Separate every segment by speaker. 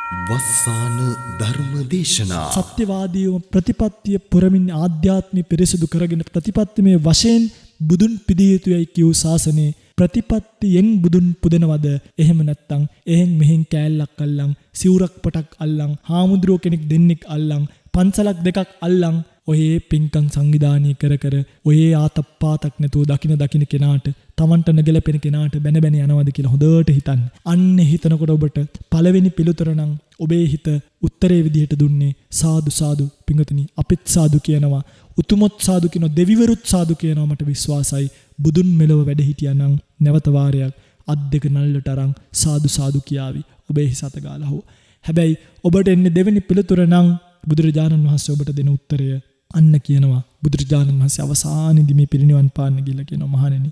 Speaker 1: වස්සාන ධර්මදේශනා
Speaker 2: සත්‍යවාදීව ප්‍රතිපත්තිය පුරමින් ආධ්‍යාත්මය පිරිසිදු කරගෙන ප්‍රතිපත්තිමය වශයෙන් බුදුන් පිදිය යුතුයයි කියූ ශාසනයේ ප්‍රතිපත්තියෙන් බුදුන් පුදනවද? එහෙම නැත්නම් එහෙන් මෙහෙන් කෑල්ලක් අල්ලන් සිවුරක් පටක් අල්ලන් හාමුදුරුව කෙනෙක් දෙන්නෙක් අල්ලන් පන්සලක් දෙකක් අල්ලන් ඔයේ පින්කම් සංවිධානය කර කර ඔයේ ආතප්පාතක් නැතුව දකින කෙනාට තමන්ට නැගලපෙන කෙනාට බැන බැන යනවද කියලා හොඳට හිතන්න. අන්න හිතනකොට ඔබට පළවෙනි පිළිතුර නම් ඔබේ හිත උත්තරේ විදිහට දුන්නේ සාදු සාදු පිංගුතුනි අපිත් සාදු කියනවා. උතුමොත් සාදු කියනවා. දෙවිවරුත් සාදු කියනවා. මට විශ්වාසයි බුදුන් මෙලව වැඩ හිටියානම් නැවත වාරයක් අත් දෙක නල්ලට අරන් සාදු සාදු කියාවි. ඔබේ හිසත ගාලා හො. හැබැයි ඔබට එන්නේ දෙවෙනි පිළිතුර නම් බුදුරජාණන් වහන්සේ ඔබට දෙන උත්තරය අන්න කියනවා. බුදුරජාණන් වහන්සේ අවසානයේදී මේ පිරිනිවන් පාන්න ගිහලා කියනවා මහණෙනි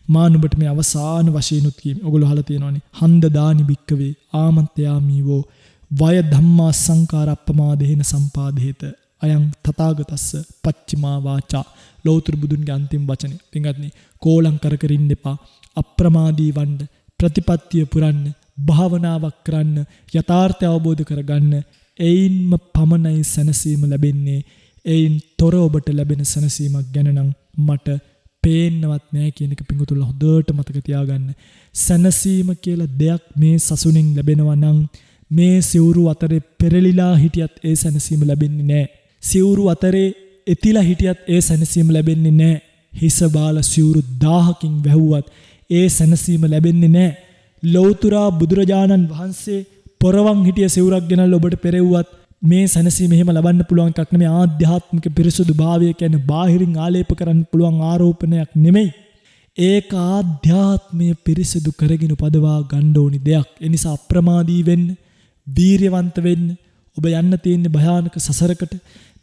Speaker 2: මා නුඹට මේ අවසාන වශයෙන් උත් කියමි. ඔයගොල්ලෝ අහලා තියෙනවනේ හන්ද දානි බික්කවේ ආමන්ත්‍යාමීවෝ වය ධම්මා සංකාර අප්පමාදේන සම්පාදේත අයං තථාගතස්ස පච්චිමා වාචා ලෞතර බුදුන්ගේ අන්තිම වචනේ. පින්වත්නි කෝලං කර කර ඉන්න එපා. අප්‍රමාදී වන්න ප්‍රතිපත්තිය පුරන්න භාවනාවක් කරන්න යථාර්ථය අවබෝධ කරගන්න. එයින්ම පමණයි සැනසීම ලැබෙන්නේ. එයින් තොර ඔබට ලැබෙන සැනසීමක් ගැන නම් මට පේන්නවත් නෑ කියන එක පිංගුතුල්ලා හොඳට මතක තියාගන්න. සැනසීම කියලා දෙයක් මේ සසුනින් ලැබෙනවා නම් මේ සිවුරු අතරේ පෙරලිලා හිටියත් ඒ සැනසීම ලැබෙන්නේ නෑ. සිවුරු අතරේ එතිලා හිටියත් ඒ සැනසීම ලැබෙන්නේ නෑ. හිස බාල සිවුරු 1000කින් වැහුවත් ඒ සැනසීම ලැබෙන්නේ නෑ. ලෞතුරා බුදුරජාණන් වහන්සේ පොරවන් හිටිය සිවුරක් ගෙනල්ලා ඔබට පෙරෙව්වත් මේ සැනසීම එහෙම ලබන්න පුළුවන් එකක් නෙමෙයි. ආධ්‍යාත්මික පිරිසුදු භාවය කියන්නේ බාහිරින් ආලේප කරන්න පුළුවන් ආරෝපණයක් නෙමෙයි. ඒක ආධ්‍යාත්මය පිරිසුදු කරගෙන උපදවා ගන්න ඕනි දෙයක්. ඒ නිසා අප්‍රමාදී වෙන්න, වීරියවන්ත වෙන්න. ඔබ යන්න තියෙන භයානක සසරකට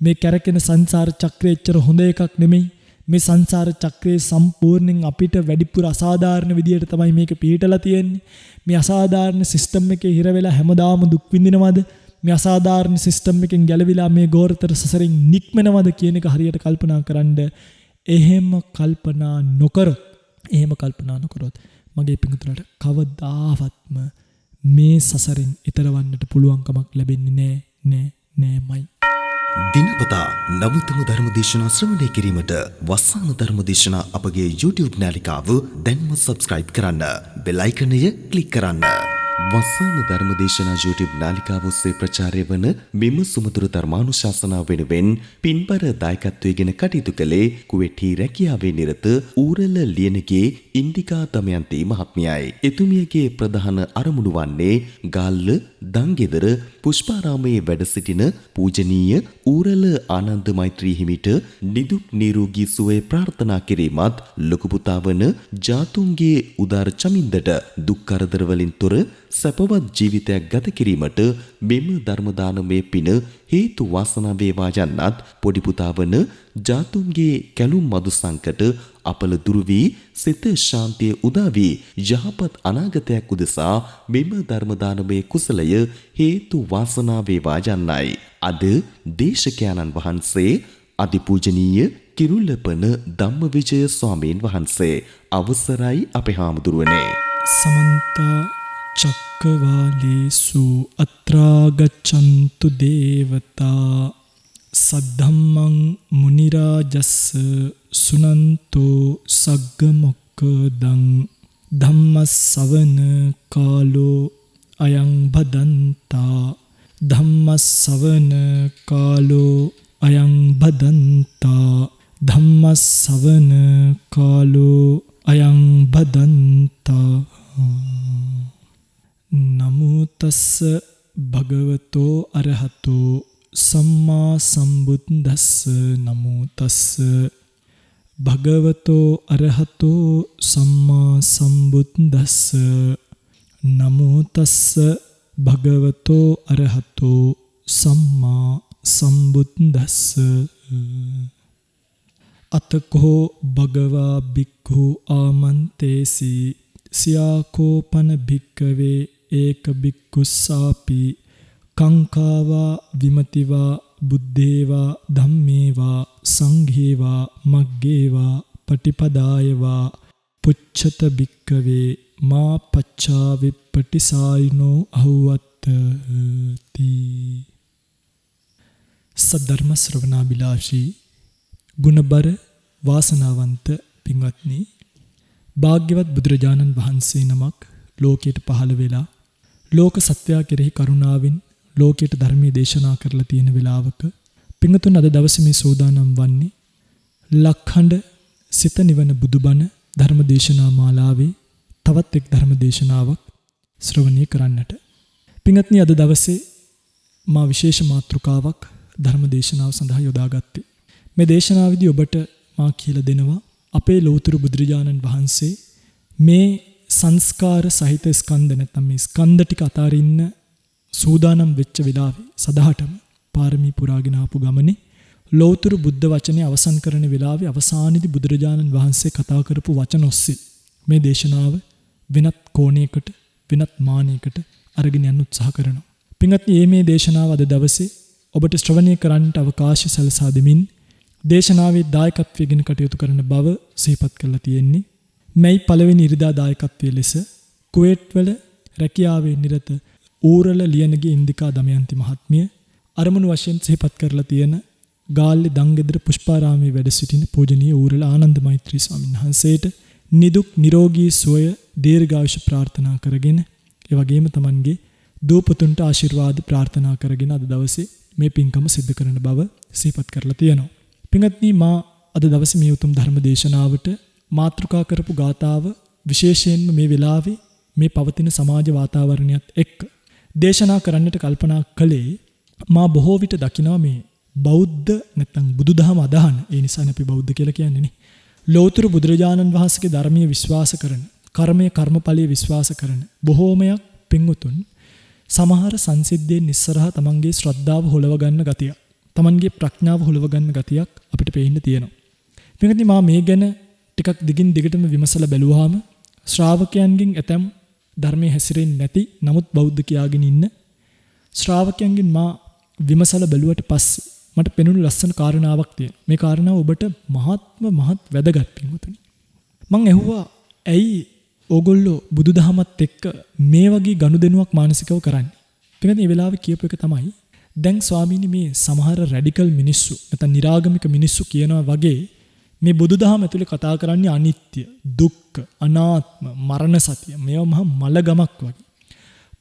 Speaker 2: මේ කැරකෙන සංසාර චක්‍රය එච්චර හොඳ එකක් නෙමෙයි. මේ සංසාර චක්‍රයේ සම්පූර්ණයෙන් අපිට වැඩිපුර අසාධාරණ විදියට තමයි මේක පිළිටලා තියෙන්නේ. මේ අසාධාරණ සිස්ටම් එකේ හිර වෙලා හැමදාම දුක් විඳිනවද? මේ අසාධාරණ සිස්ටම් එකෙන් ගැලවිලා මේ ගෝරතර සසරින් නික්මනවද කියන එක හරියට කල්පනා කරන්න. එහෙම කල්පනා නොකරොත් මගේ පිංගුතුලට කවදාවත්ම මේ සසරින් ඈතරවන්නට පුළුවන් කමක් ලැබෙන්නේ නෑමයි.
Speaker 1: දිනපතා නවතම ධර්මදේශනා ශ්‍රවණය කිරීමට වස්සාන ධර්මදේශනා අපගේ YouTube නාලිකාව දැන්ම subscribe කරන්න. බෙල් අයිකනය ක්ලික් කරන්න. වස්සාන ධර්මදේශනා YouTube නාලිකාව ඔස්සේ ප්‍රචාරය වන මෙම සුමధుර ධර්මානුශාසනාව වෙනුවෙන් පින්බර දායකත්වයෙන් කටයුතු කළේ කුවේටි රැකියාවේ නිරත ඌරල ලියනගේ ඉන්දිකා දමයන්ති මහත්මියයි. එතුමියගේ ප්‍රධාන අරමුණු වන්නේ ගාල්ල දංගෙදර පුෂ්පාරාමයේ වැඩ සිටින පූජනීය ඌරල ආනන්ද මෛත්‍රී හිමිට නිදුක් නිරෝගී සුවය ප්‍රාර්ථනා කිරීමත් ලොකු පුතා වන ජාතුන්ගේ උදාර චමින්දට දුක් කරදර වලින් තොර සැපවත් ජීවිතයක් ගත කිරීමට මෙම ධර්ම දානමය පින හේතු වාසනා වේවා යන්නත් පොඩි පුතා වන ජාතුන්ගේ කැලුම් මදු සංකට අපල දුරු වී සිත ශාන්තිය උදා වී යහපත් අනාගතයක් උදෙසා මෙම ධර්ම දානමය කුසලය හේතු වාසනා වේවා යන්නයි. අද දේශකයන්න් වහන්සේ අතිපූජනීය කිරුළපන ධම්මවිජය ස්වාමීන් වහන්සේ. අවසරයි අපේ හාමුදුරුවනේ.
Speaker 2: සමන්ත චක්කවාලේසු අත්‍රා ගච්ඡන්තු දේවතා සද්ධම්මං මුනි රාජස්ස සුනන්තෝ සග්ග මොක්ඛදං ධම්මස්සවන කාලෝ අයං බදන්තා ධම්මස්සවන කාලෝ අයං බදන්තා ධම්මස්සවන කාලෝ අයං බදන්තා. නමෝ තස්ස භගවතෝ අරහතෝ සම්මා සම්බුද්දස්ස. නමෝ තස්ස භගවතෝ අරහතෝ සම්මා සම්බුද්දස්ස. නමෝ තස්ස භගවතෝ අරහතෝ සම්මා සම්බුද්දස්ස. අතකෝ භගවා බික්ඛු ආමන්තේසි සියාකෝපන භික්කවේ ඒක බික්කුස්සාපි කංකාවා විමතිවා බුද්ධේවා ධම්මේවා සංඝේවා මග්ගේවා පටිපදායවා පුච්ඡත භික්කවේ මා පච්චා විප්පටිසායිනෝ අහුවත්තති. සද්ධර්ම ශ්‍රවණාබිලාෂී ගුණබර වාසනාවන්ත පින්වත්නි, භාග්‍යවත් බුදුරජාණන් වහන්සේ නමක් ලෝකයට පහළ වෙලා ලෝක සත්වයා කෙරෙහි කරුණාවෙන් ලෝකයට ධර්මයේ දේශනා කරලා තියෙන වෙලාවක පින්වතුන් අද දවසේ මේ සෝදානම් වන්නේ ලක්ඛණ්ඩ සිත නිවන බුදුබණ ධර්ම දේශනා මාලාවේ තවත් එක් ධර්ම දේශනාවක් ශ්‍රවණය කරන්නට. පින්වත්නි, අද දවසේ මා විශේෂ මාතෘකාවක් ධර්ම දේශනාව සඳහා යොදාගත්තේ. මේ දේශනාවේදී ඔබට මා කියලා දෙනවා අපේ ලෞතර බුදුරජාණන් වහන්සේ මේ සංස්කාර සහිත ස්කන්ධ නැත්නම් මේ ස්කන්ධ ටික අතාරින්න සූදානම් වෙච්ච වෙලාවේ සදහටම පාරමී පුරාගෙන ආපු ගමනේ ලෞතර බුද්ධ වචනේ අවසන් කරන වෙලාවේ අවසානයේදී බුදුරජාණන් වහන්සේ කතා කරපු වචන ඔස්සේ මේ දේශනාව වෙනත් කෝණයකට වෙනත් මානයකට අරගෙන යන්න උත්සාහ කරනවා. පින්වත්නි, මේ දේශනාව අද දවසේ ඔබට ශ්‍රවණය කරන්නට අවකාශය සලසා දෙමින් දේශනාවේ දායකත්වයෙන් කටයුතු කරන බව සිහිපත් කරලා තියෙන්නේ. මේ පළවෙනි ඉරිදා දායකත්වයේ ලෙස කුවේට් වල රැකියාවේ නිරත ඌරල ලියනගේ ඉන්දිකා දමයන්ති මහත්මිය, අරමුණු වශයෙන් සිහිපත් කරලා තියෙන ගාල්ලේ දංගෙදර පුෂ්පාරාමයේ වැඩ සිටින පූජනීය ඌරල ආනන්ද මෛත්‍රී ස්වාමීන් වහන්සේට නිදුක් නිරෝගී සුවය දීර්ඝායුෂ ප්‍රාර්ථනා කරගෙන ඒ වගේම තමන්ගේ දූපතුන්ට ආශිර්වාද ප්‍රාර්ථනා කරගෙන අද දවසේ මේ පින්කම සිදු කරන බව සිහිපත් කරලා තියෙනවා. පින්වත්නි, මා අද දවසේ මේ උතුම් ධර්ම දේශනාවට මාතෘකා කරපු ගාථාව විශේෂයෙන්ම මේ වෙලාවේ මේ පවතින සමාජ වාතාවරණයත් එක්ක දේශනා කරන්නට කල්පනා කළේ. මා බොහෝ විට දකිනවා මේ බෞද්ධ නැත්නම් බුදුදහම අදහන, ඒ නිසානේ අපි බෞද්ධ කියලා කියන්නේ නේ. ලෞතර බුදුරජාණන් වහන්සේගේ ධර්මයේ විශ්වාස කරන, කර්මය කර්මඵලයේ විශ්වාස කරන බොහෝමයක් පින්වතුන් සමහර සංසිද්ධියෙන් ඉස්සරහා තමන්ගේ ශ්‍රද්ධාව හොලව ගන්න ගතිය, තමන්ගේ ප්‍රඥාව හොලව ගන්න ගතියක් අපිට පේන්න තියෙනවා. පින්වත්නි, මා මේ ගැන ටිකක් දිගින් දිගටම විමසලා බැලුවාම ශ්‍රාවකයන්ගෙන් ඇතම් ධර්මයේ හැසිරෙන්නේ නැති නමුත් බෞද්ධ කියාගෙන ඉන්න ශ්‍රාවකයන්ගෙන් මා විමසලා බැලුවට පස්සේ මට පෙනුණු ලස්සන කාරණාවක් තියෙනවා. මේ කාරණාව ඔබට මහත් වැදගත් පින්වතුනි. මං ඇහුවා, ඇයි ඕගොල්ලෝ බුදුදහමත් එක්ක මේ වගේ ගනුදෙනුවක් මානසිකව කරන්නේ? පින්වතුනි, මේ වෙලාවේ කියපු එක තමයි, දැන් ස්වාමීනි මේ සමහර රැඩිකල් මිනිස්සු නැත්නම් නිරාගමික මිනිස්සු කියනවා වගේ මේ බුදුදහම ඇතුලේ කතා කරන්නේ අනිත්‍ය, දුක්ඛ, අනාත්ම, මරණ සත්‍ය. මේවා මහා මලගමක් වගේ.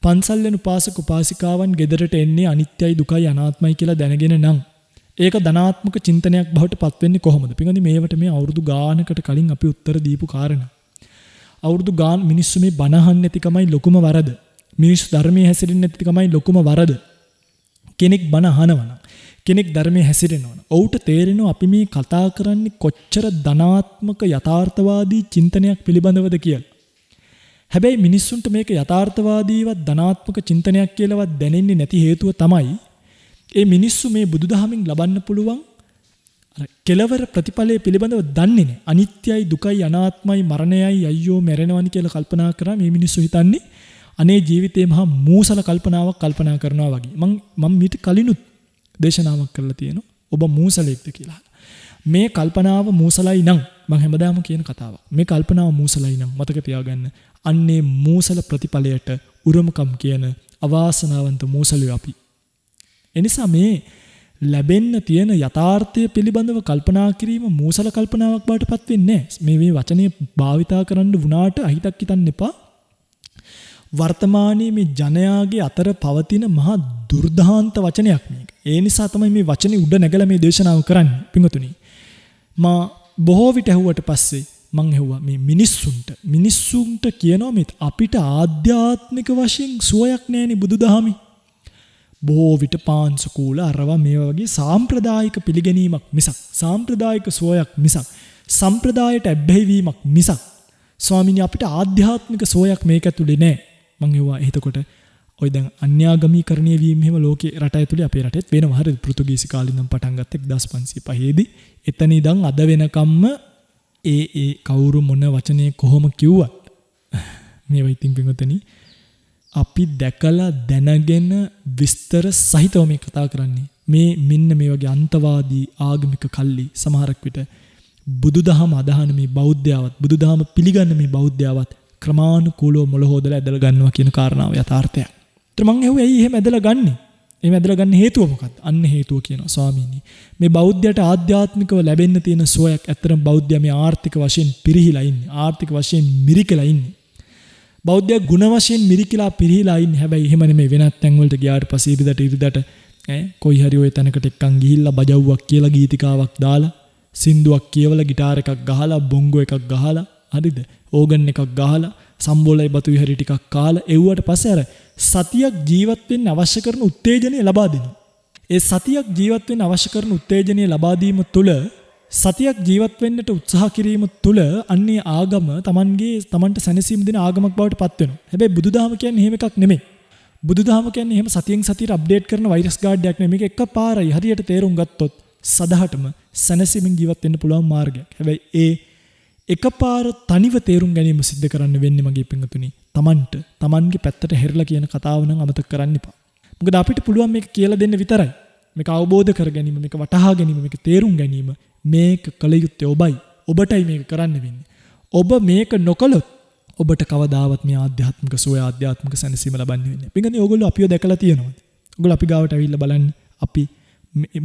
Speaker 2: පන්සල් යන උපාසක උපාසිකාවන් ගෙදරට එන්නේ අනිත්‍යයි, දුකයි, අනාත්මයි කියලා දැනගෙන නම් ඒක ධනාත්මක චින්තනයක් බවට පත් වෙන්නේ කොහොමද? පින්වත්නි, මේවට මේ අවුරුදු ගානකට කලින් අපි උත්තර දීපු කාරණා. අවුරුදු ගාන මිනිස්සු මේ බණ අහන්නේ නැතිකමයි ලොකුම වරද. මිනිස්සු ධර්මයේ හැසිරෙන්නේ නැතිකමයි ලොකුම වරද. කෙනෙක් බණ අහනවා, කෙනෙක් ධර්මයේ හැසිරෙනවා, ඔවුට තේරෙනවා අපි මේ කතා කරන්නේ කොච්චර ධනාත්මක යථාර්ථවාදී චින්තනයක් පිළිබඳවද කියලා. හැබැයි මිනිස්සුන්ට මේක යථාර්ථවාදීවත් ධනාත්මක චින්තනයක් කියලාවත් දැනෙන්නේ නැති හේතුව තමයි ඒ මිනිස්සු මේ බුදුදහමින් ලබන්න පුළුවන් අර කෙලවර ප්‍රතිඵලයේ පිළිබඳව දන්නේ නැහැ. අනිත්‍යයි, දුකයි, අනාත්මයි, මරණයයි, අයියෝ මැරෙනවනි කියලා කල්පනා කරා මේ මිනිස්සු හිතන්නේ අනේ ජීවිතේ මහා මූසල කල්පනාවක් කල්පනා කරනවා වගේ. මම මීට කලිනුත් දේශනාවක් කරලා තියෙනවා ඔබ මූසලෙක්ද කියලා. මේ කල්පනාව මූසලයි නම්, මම හැමදාම කියන කතාවක්, මේ කල්පනාව මූසලයි නම් මතක තියාගන්න, අන්නේ මූසල ප්‍රතිඵලයට උරුමකම් කියන අවාසනාවන්ත මූසලයෝ අපි. එනිසා මේ ලැබෙන්න තියෙන යථාර්ථය පිළිබඳව කල්පනා කිරීම මූසල කල්පනාවක් බවට පත් වෙන්නේ නැහැ. මේ වචනේ භාවිතා කරන්න වුණාට අහිතක් හිතන්න එපා. වර්තමානයේ මේ ජනයාගේ අතර පවතින මහා දුර්දාන්ත වචනයක් මේක. ඒ නිසා තමයි මේ වචනේ උඩ නැගලා මේ දේශනාව කරන්නේ. පින්වතුනි, මා බොහෝ විට ඇහුවට පස්සේ මං ඇහුවා මේ මිනිස්සුන්ට කියනවා මේ අපිට ආධ්‍යාත්මික වශයෙන් සුවයක් නැහෙනි බුදුදහමේ. බොහෝ විට පාංශකූල අරවා මේ වගේ සාම්ප්‍රදායික පිළිගැනීමක් මිසක්, සාම්ප්‍රදායික සුවයක් මිසක්, සම්ප්‍රදායට ඇබ්බැහිවීමක් මිසක් ස්වාමීනි අපිට ආධ්‍යාත්මික සුවයක් මේක ඇතුලේ නැහැ. මං ඇහුවා එතකොට ඔය දැන් අන්‍යාගමීකරණය වීම එහෙම ලෝකේ රට ඇතුලේ අපේ රටෙත් වෙනවා. හරිද? පෘතුගීසි කාලේ ඉඳන් පටන් ගත්ත 1505 දී එතන ඉඳන් අද වෙනකම්ම ඒ කවුරු මොන වචනේ කොහොම කිව්වත් මේවා ඉතින් පින්වතුනි අපි දැකලා දැනගෙන විස්තර සහිතව මේ කතා කරන්නේ. මේ මෙන්න මේ වගේ අන්තවාදී ආගමික කල්ලි සමහරක් විට බුදුදහම අදහන මේ බෞද්ධයවත්, බුදුදහම පිළිගන්න මේ බෞද්ධයවත් ක්‍රමානුකූලව මොළ හොදලා ඇදලා ගන්නවා කියන කාරණාව යථාර්ථයක්. ඒතර මං ඇහුවේ ඇයි එහෙම ඇදලා ගන්නෙ? එහෙම ඇදලා ගන්න හේතුව මොකක්ද? අන්න හේතුව කියනවා ස්වාමීනි. මේ බෞද්ධයට ආධ්‍යාත්මිකව ලැබෙන්න තියෙන සුවයක් ඇත්තටම බෞද්ධයා මේ ආර්ථික වශයෙන් පිරිහිලා ඉන්නේ. ආර්ථික වශයෙන් මිරිකලා ඉන්නේ. බෞද්ධයා ගුණ වශයෙන් මිරිකලා පිරිහිලා ඉන්නේ. හැබැයි එහෙම නෙමෙයි වෙනත් තැන් වලට ගියාට පස්සේ ඉරිදට කොයි හරි ඔය තැනකට එක්කන් ගිහිල්ලා බජව්වක් කියලා ගීතිකාවක් දාලා සින්දුවක් කියවලා ගිටාර එකක් ගහලා බොංගෝ එකක් ගහලා හරිද? ඕගන් එකක් ගහලා සම්බෝලයි බතු විහරි ටිකක් කාලා එව්වට පස්සේ අර සතියක් ජීවත් වෙන්න අවශ්‍ය කරන උත්තේජනය ලබා දෙනවා. ඒ සතියක් ජීවත් වෙන්න අවශ්‍ය කරන උත්තේජනය ලබා දීම තුළ සතියක් ජීවත් වෙන්නට උත්සාහ කිරීම තුළ අන්නේ ආගම තමන්ට සැනසීම දෙන ආගමක් බවට පත් වෙනවා. හැබැයි බුදුදහම කියන්නේ එහෙම එකක් නෙමෙයි. බුදුදහම කියන්නේ එහෙම සතියෙන් සතියට අප්ඩේට් කරන වෛරස් ගාඩ් එකක් නෙමෙයි. මේක එකපාරයි හරියට තේරුම් ගත්තොත් සදහටම සැනසීමෙන් ජීවත් වෙන්න පුළුවන් මාර්ගයක්. හැබැයි ඒ එකපාර තනිව තේරුම් ගැනීම සිද්ධ කරන්න වෙන්නේ මගේ පිංගුතුනි තමන්ගේ පැත්තට හැරිලා කියන කතාව නම් අමතක කරන්න එපා. මොකද අපිට පුළුවන් මේක කියලා දෙන්න විතරයි. මේක අවබෝධ කර ගැනීම, මේක වටහා ගැනීම, මේක තේරුම් ගැනීම මේක කල යුත්තේ ඔබයි. ඔබටයි මේක කරන්න වෙන්නේ. ඔබ මේක නොකළොත් ඔබට කවදාවත් මේ ආධ්‍යාත්මික සුවය, ආධ්‍යාත්මික සැනසීම ලබන්න වෙන්නේ. පිංගුතුනි ඕගොල්ලෝ අපිව දැකලා තියෙනවද? ඕගොල්ලෝ අපි ගාවට ඇවිල්ලා බලන්න. අපි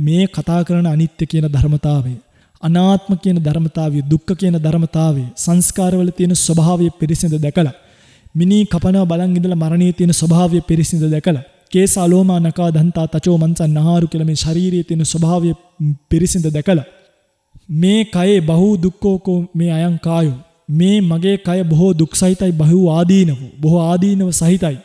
Speaker 2: මේ කතා කරන අනිත්‍ය කියන ධර්මතාවය, අනාත්ම කියන ධර්මතාවය, දුක්ඛ කියන ධර්මතාවය, සංස්කාරවල තියෙන ස්වභාවය පිරිසිඳ දැකලා, මිනී කපනවා බලන් ඉඳලා මරණයේ තියෙන ස්වභාවය පිරිසිඳ දැකලා, කේස අලෝමා නකා දන්තා තචෝ මන්සන් නහාරු කියලා මේ ශාරීරියේ තියෙන ස්වභාවය පිරිසිඳ දැකලා, මේ කයේ බහූ දුක්ඛෝකෝ මේ අයං කායෝ, මේ මගේ කය බොහෝ දුක් සහිතයි, බොහෝ ආදීනව සහිතයි.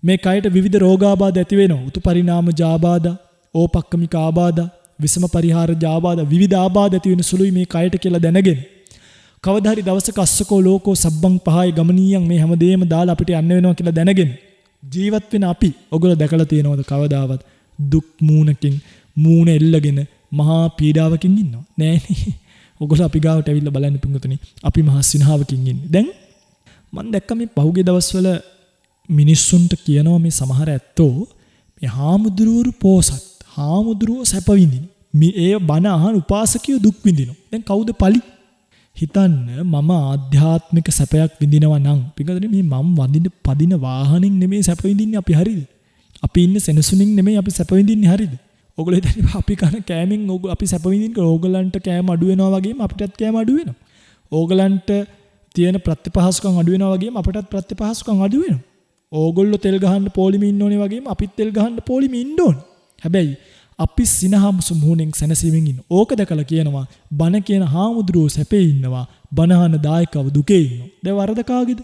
Speaker 2: මේ කයට විවිධ රෝගාබාධ ඇති වෙනවා. උතු පරිණාම ජාබාධ, ඕපක්කමික ආබාධ, විසම පරිහාර ජාබාධ, විවිධ ආබාධ ඇති වෙන සුළුයි මේ කයට කියලා දැනගෙන කවදා හරි දවසක අස්සකෝ ලෝකෝ සබ්බං පහයි ගමනීයන් මේ හැමදේම දාලා අපිට යන්න වෙනවා කියලා දැනගෙන ජීවත් වෙන අපි ඔයගොල්ලෝ දැකලා තියෙනවද කවදාවත් දුක් මූණ එල්ලගෙන මහා පීඩාවකින් ඉන්නව නෑනේ. ඔයගොල්ලෝ අපි ගාවට ඇවිල්ලා බලන්න පිංගුතුනි, අපි මහා සිනහවකින් ඉන්නේ. දැන් මම දැක්ක මේ පහුගිය දවස්වල මිනිස්සුන්ට කියනවා මේ සමහර ඇත්තෝ මේ හාමුදුරුවෝ පෝසත්, හාමුදුරුවෝ සැප විඳින, මේ ඒ බණ අහන උපාසකයෝ දුක් විඳිනවා. දැන් කවුද පලි? හිතන්න මම ආධ්‍යාත්මික සැපයක් විඳිනවා නම් පිටුදෙන මේ මම වඳින පදින වාහනෙන් නෙමෙයි සැප විඳින්නේ අපි, හරිද? අපි ඉන්නේ සෙනසුනින් නෙමෙයි අපි සැප විඳින්නේ, හරිද? ඔයගොල්ලෝ හිතන්නේ අපි කන කෑමෙන් අපි සැප විඳින්න ඕගලන්ට කෑම අඩු වෙනවා වගේම අපිටත් කෑම අඩු වෙනවා. ඕගලන්ට තියෙන ප්‍රතිපහසුකම් අඩු වෙනවා වගේම අපිටත් ප්‍රතිපහසුකම් අඩු වෙනවා. ඕගොල්ලෝ තෙල් ගහන්න පොලිමේ ඉන්න ඕනේ වගේම අපිත් තෙල් ගහන්න පොලිමේ ඉන්න ඕනේ. හැබැයි අපි සිනහම්සු මුහුණෙන් සැනසීමෙන් ඉන්න. ඕක දැකලා කියනවා බණ කියන හාමුදුරුවෝ සැපේ ඉන්නවා, බණහන දායකව දුකේ ඉන්නවා. දැන් වරද කාගේද?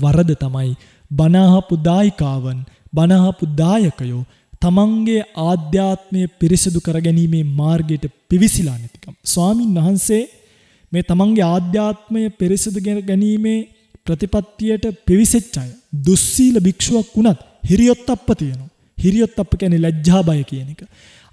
Speaker 2: වරද තමයි බණහපු දායිකාවන්, බණහපු දායකයෝ තමන්ගේ ආධ්‍යාත්මය පිරිසිදු කරගැනීමේ මාර්ගයට පිවිසිලා නැතිකම. ස්වාමින් වහන්සේ මේ තමන්ගේ ආධ්‍යාත්මය පිරිසිදු ගැනීමේ ප්‍රතිපත්තියට පිවිසෙච්ච අය දුස්සීල භික්ෂුවක් වුණත් හිරියොත්ප්ප තියෙනවා. හිරියොත්ප්ප කියන්නේ ලැජ්ජා බය කියන එක.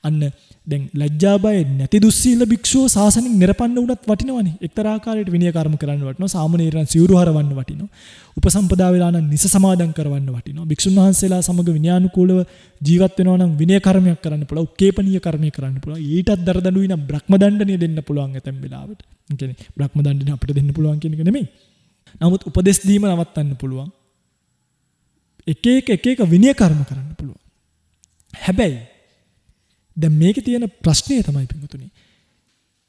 Speaker 2: අන්න දැන් ලැජ්ජා බය නැති දුස්සීල භික්ෂුව සාසනින් නිරපන්න වුණත් වටිනවනේ. එක්තරා ආකාරයකට විනය කර්ම කරන්න වටිනවා. සාමණේරයන් සිවුරු හරවන්න වටිනවා. උපසම්පදා වෙලා නම් නිස සමාදන් කරවන්න වටිනවා. භික්ෂුන් වහන්සේලා සමග විනයානුකූලව ජීවත් වෙනවා නම් විනය කර්මයක් කරන්න පුළුවන්. උක්කේපනීය කර්මයක් කරන්න පුළුවන්. ඊටත් දරදඬුයි නම් බ්‍රහ්ම දණ්ඩනය දෙන්න පුළුවන් ඇතැම් වෙලාවට. ඒ කියන්නේ බ්‍රහ්ම දණ්ඩනය අපිට දෙන්න පුළුවන් කියන එක නෙමෙයි. නමුත් උපදෙස් දීම නවත්තන්න පුළුවන්. එක එක විනය කර්ම කරන්න පුළුවන්. හැබැයි දැන් මේකේ තියෙන ප්‍රශ්නය තමයි පිටුතුනි,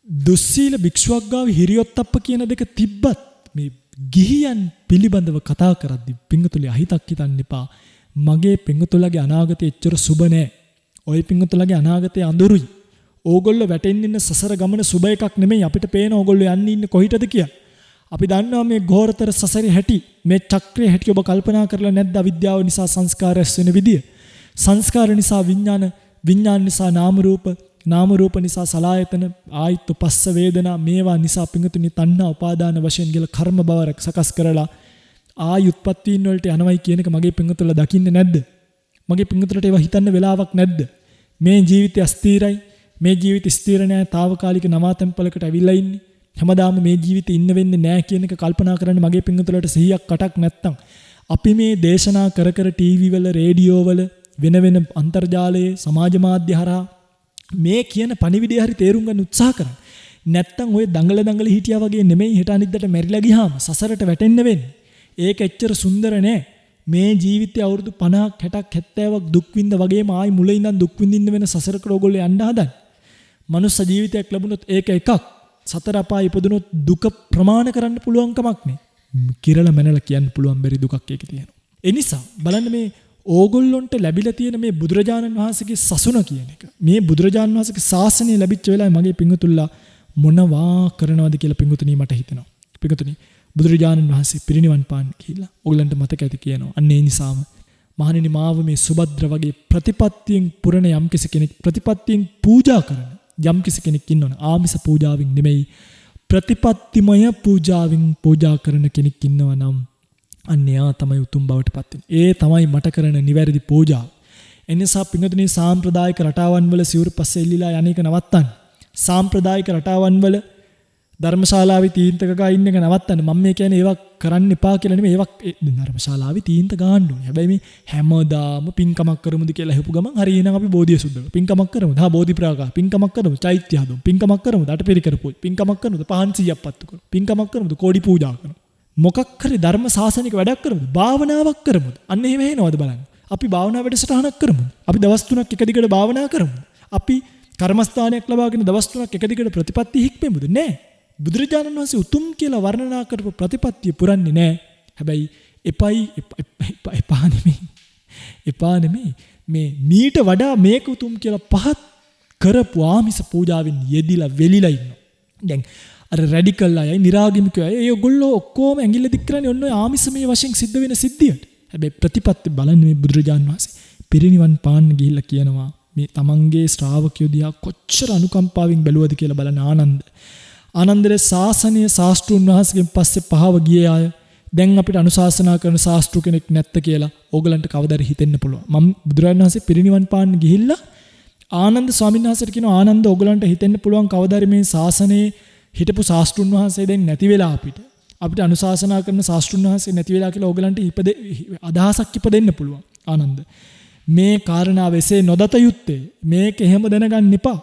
Speaker 2: දුස්සීල භික්ෂුවක් ගාව හිරියොත්ප්ප කියන දෙක තිබ්බත් මේ ගිහියන් පිළිබඳව කතා කරද්දී පිටුතුලි අහිතක් හිතන්න එපා. මගේ පිටුතුලගේ අනාගතය එච්චර සුබ නෑ. ওই පිටුතුලගේ අනාගතය අඳුරුයි. ඕගොල්ලෝ වැටෙන්න ඉන්න සසර ගමන සුබ එකක් නෙමෙයි. අපිට පේන ඕගොල්ලෝ යන්නේ ඉන්නේ කොහිටද කියලා. අපි දන්නවා මේ ඝෝරතර සසරේ හැටි, මේ චක්‍රයේ හැටි ඔබ කල්පනා කරලා නැද්ද? අවිද්‍යාව නිසා සංස්කාර රැස් වෙන විදිය. සංස්කාර නිසා විඥාන, විඥාන නිසා නාම රූප, නාම රූප නිසා සලආයතන, ආයත පස්ස වේදනා, මේවා නිසා පිඟුතුනි තණ්හා උපාදාන වශයෙන් ගිල කර්ම බව සකස් කරලා ආයුත්පත්තින් වලට යනවයි කියන එක මගේ පිඟුතුල දකින්නේ නැද්ද? මගේ පිඟුතුලට ඒවා හිතන්න වෙලාවක් නැද්ද? මේ ජීවිතය අස්ථිරයි, මේ ජීවිත ස්ථිර නෑ, తాවකාලික නවාතැන්පලකට ඇවිල්ලා ඉන්නේ. හැමදාම මේ ජීවිතේ ඉන්න වෙන්නේ නෑ කියන එක කල්පනා කරන්න මගේ පිඟුතුලට 100ක් 8ක් නැත්තම් අපි මේ දේශනා කර ටීවී වල, රේඩියෝ වල, වෙන අන්තර්ජාලයේ, සමාජ මාධ්‍ය හරහා මේ කියන පණිවිඩය හරි තේරුම් ගන්න උත්සාහ කරන්න. නැත්තම් ඔය දඟල හිටියා වගේ නෙමෙයි හෙට අනිද්දාට මැරිලා ගියාම සසරට වැටෙන්න වෙන්නේ. ඒක එච්චර සුන්දර නෑ. මේ ජීවිතේ අවුරුදු 50ක් 60ක් 70ක් දුක් විඳ වගේම ආයි මුල ඉඳන් දුක් විඳින්න වෙන සසරකට ඕගොල්ලෝ යන්න හදන්නේ. මනුස්ස ජීවිතයක් ලැබුණොත් ඒක එකක්. සතර අපාය ඉපදුනොත් දුක ප්‍රමාණ කරන්න පුළුවන් කමක් නෑ. කිරලා මැනලා කියන්න පුළුවන් බැරි දුකක් ඒකේ තියෙනවා. ඒ නිසා බලන්න මේ ඕගොල්ලොන්ට ලැබිලා තියෙන මේ බුදුරජාණන් වහන්සේගේ සසුන කියන එක. මේ බුදුරජාණන් වහන්සේගේ ශාසනය ලැබිච්ච වෙලාවේ මගේ පිංගුතුල්ලා මොනවා කරනවද කියලා පිංගුතුණී මට හිතෙනවා. පිංගුතුණී බුදුරජාණන් වහන්සේ පිරිනිවන් පාන්න ගිහිල්ලා ඕගලන්ට මතක ඇති කියනවා. අන්න ඒ නිසාම මහණෙනි මාව මේ සුබද්‍ර වගේ ප්‍රතිපත්තියෙන් පුරණ යම්කිසි කෙනෙක් ප්‍රතිපත්තියෙන් පූජා කරන යම්කිසි කෙනෙක් ඉන්නවනේ. ආමිස පූජාවෙන් නෙමෙයි ප්‍රතිපත්තිමය පූජාවෙන් පූජා කරන කෙනෙක් ඉන්නවා නම් අන්න එයා තමයි උතුම් බවට පත් වෙන්නේ. ඒ තමයි මට කරන නිවැරදි පූජාව. එනිසා පින්වතුනි සාම්ප්‍රදායික රටාවන් වල සිවුරු පස්සේ එල්ලිලා යන්නේක නවත්තන්න. සාම්ප්‍රදායික රටාවන් වල ධර්මශාලාවේ තීන්තක ගා ඉන්න එක නවත්තන්න. මම මේ කියන්නේ ඒවා කරන්න එපා කියලා නෙමෙයි. ඒවා ධර්මශාලාවේ තීන්ත ගාන්න ඕනේ. හැබැයි මේ හැමදාම පින්කමක් කරමුද කියලා අහපු ගමන් හරි එහෙනම් අපි බෝධිය සුද්ධ කරමු. පින්කමක් කරමුද? හා බෝධි ප්‍රාගා. පින්කමක් කරමුද? චෛත්‍ය හදමු. පින්කමක් කරමුද? අටපිරිකර පූජ. පින්කමක් කරමුද? 500ක් පත්තු කරමු. පින්කමක් කරමුද? කෝඩි පූජා කරමු. මොකක් හරි ධර්ම ශාසනික වැඩක් කරමුද? භාවනාවක් කරමුද? අන්න එහෙම වෙනවද බලන්න. අපි භාවනා වැඩසටහනක් කරමුද? අපි දවස් 3ක් එක දිගට භාවනා කරමුද? අපි කර්මස්ථානයක් ලබාගෙන දවස් 3ක් එක දිගට ප්‍රතිපත්ති හික්මෙමුද? නෑ. බුදුරජාණන් වහන්සේ උතුම් කියලා වර්ණනා කරපු ප්‍රතිපත්තිය පුරන්නේ නෑ. හැබැයි එපා නෙමෙයි. මේ මීට වඩා මේක උතුම් කියලා පහත් කරපු ආමිස පූජාවෙන් යෙදිලා වෙලිලා ඉන්නවා. දැන් අර රැඩිකල් අය, නිරාගමිකයෝ අය ඒගොල්ලෝ ඔක්කොම ඇඟිල්ල දික් කරන්නේ ඔන්න ඔය ආමිසමය වශයෙන් සිද්ධ වෙන සිද්ධියට. හැබැයි ප්‍රතිපත්ති බලන්නේ මේ බුදුරජාණන් වහන්සේ පිරිනිවන් පාන්න ගිහිල්ලා කියනවා මේ තමන්ගේ ශ්‍රාවකයෝ දිහා කොච්චර අනුකම්පාවෙන් බැලුවද කියලා බලන ආනන්දේ ශාසනීය ශාස්ත්‍රුන් වහන්සේගෙන් පස්සේ පහව ගියේ අය දැන් අපිට අනුශාසනා කරන ශාස්ත්‍රු කෙනෙක් නැත්ත කියලා ඕගලන්ට කවදාද හිතෙන්න පුළුවන්. මම බුදුරජාණන් වහන්සේ පිරිනිවන් පාන්න ගිහිල්ලා ආනන්ද ස්වාමීන් වහන්සේට කියනවා ආනන්ද ඕගලන්ට හිතෙන්න පුළුවන් කවදාද මේ ශාසනයේ හිටපු ශාස්ත්‍රුන් වහන්සේ දැන් නැති වෙලා අපිට අනුශාසනා කරන ශාස්ත්‍රුන් වහන්සේ නැති වෙලා කියලා ඕගලන්ට අදහසක් ඉපදෙන්න පුළුවන්. ආනන්ද මේ කාරණාව එසේ නොදත යුත්තේ මේක එහෙම දැනගන්න එපා.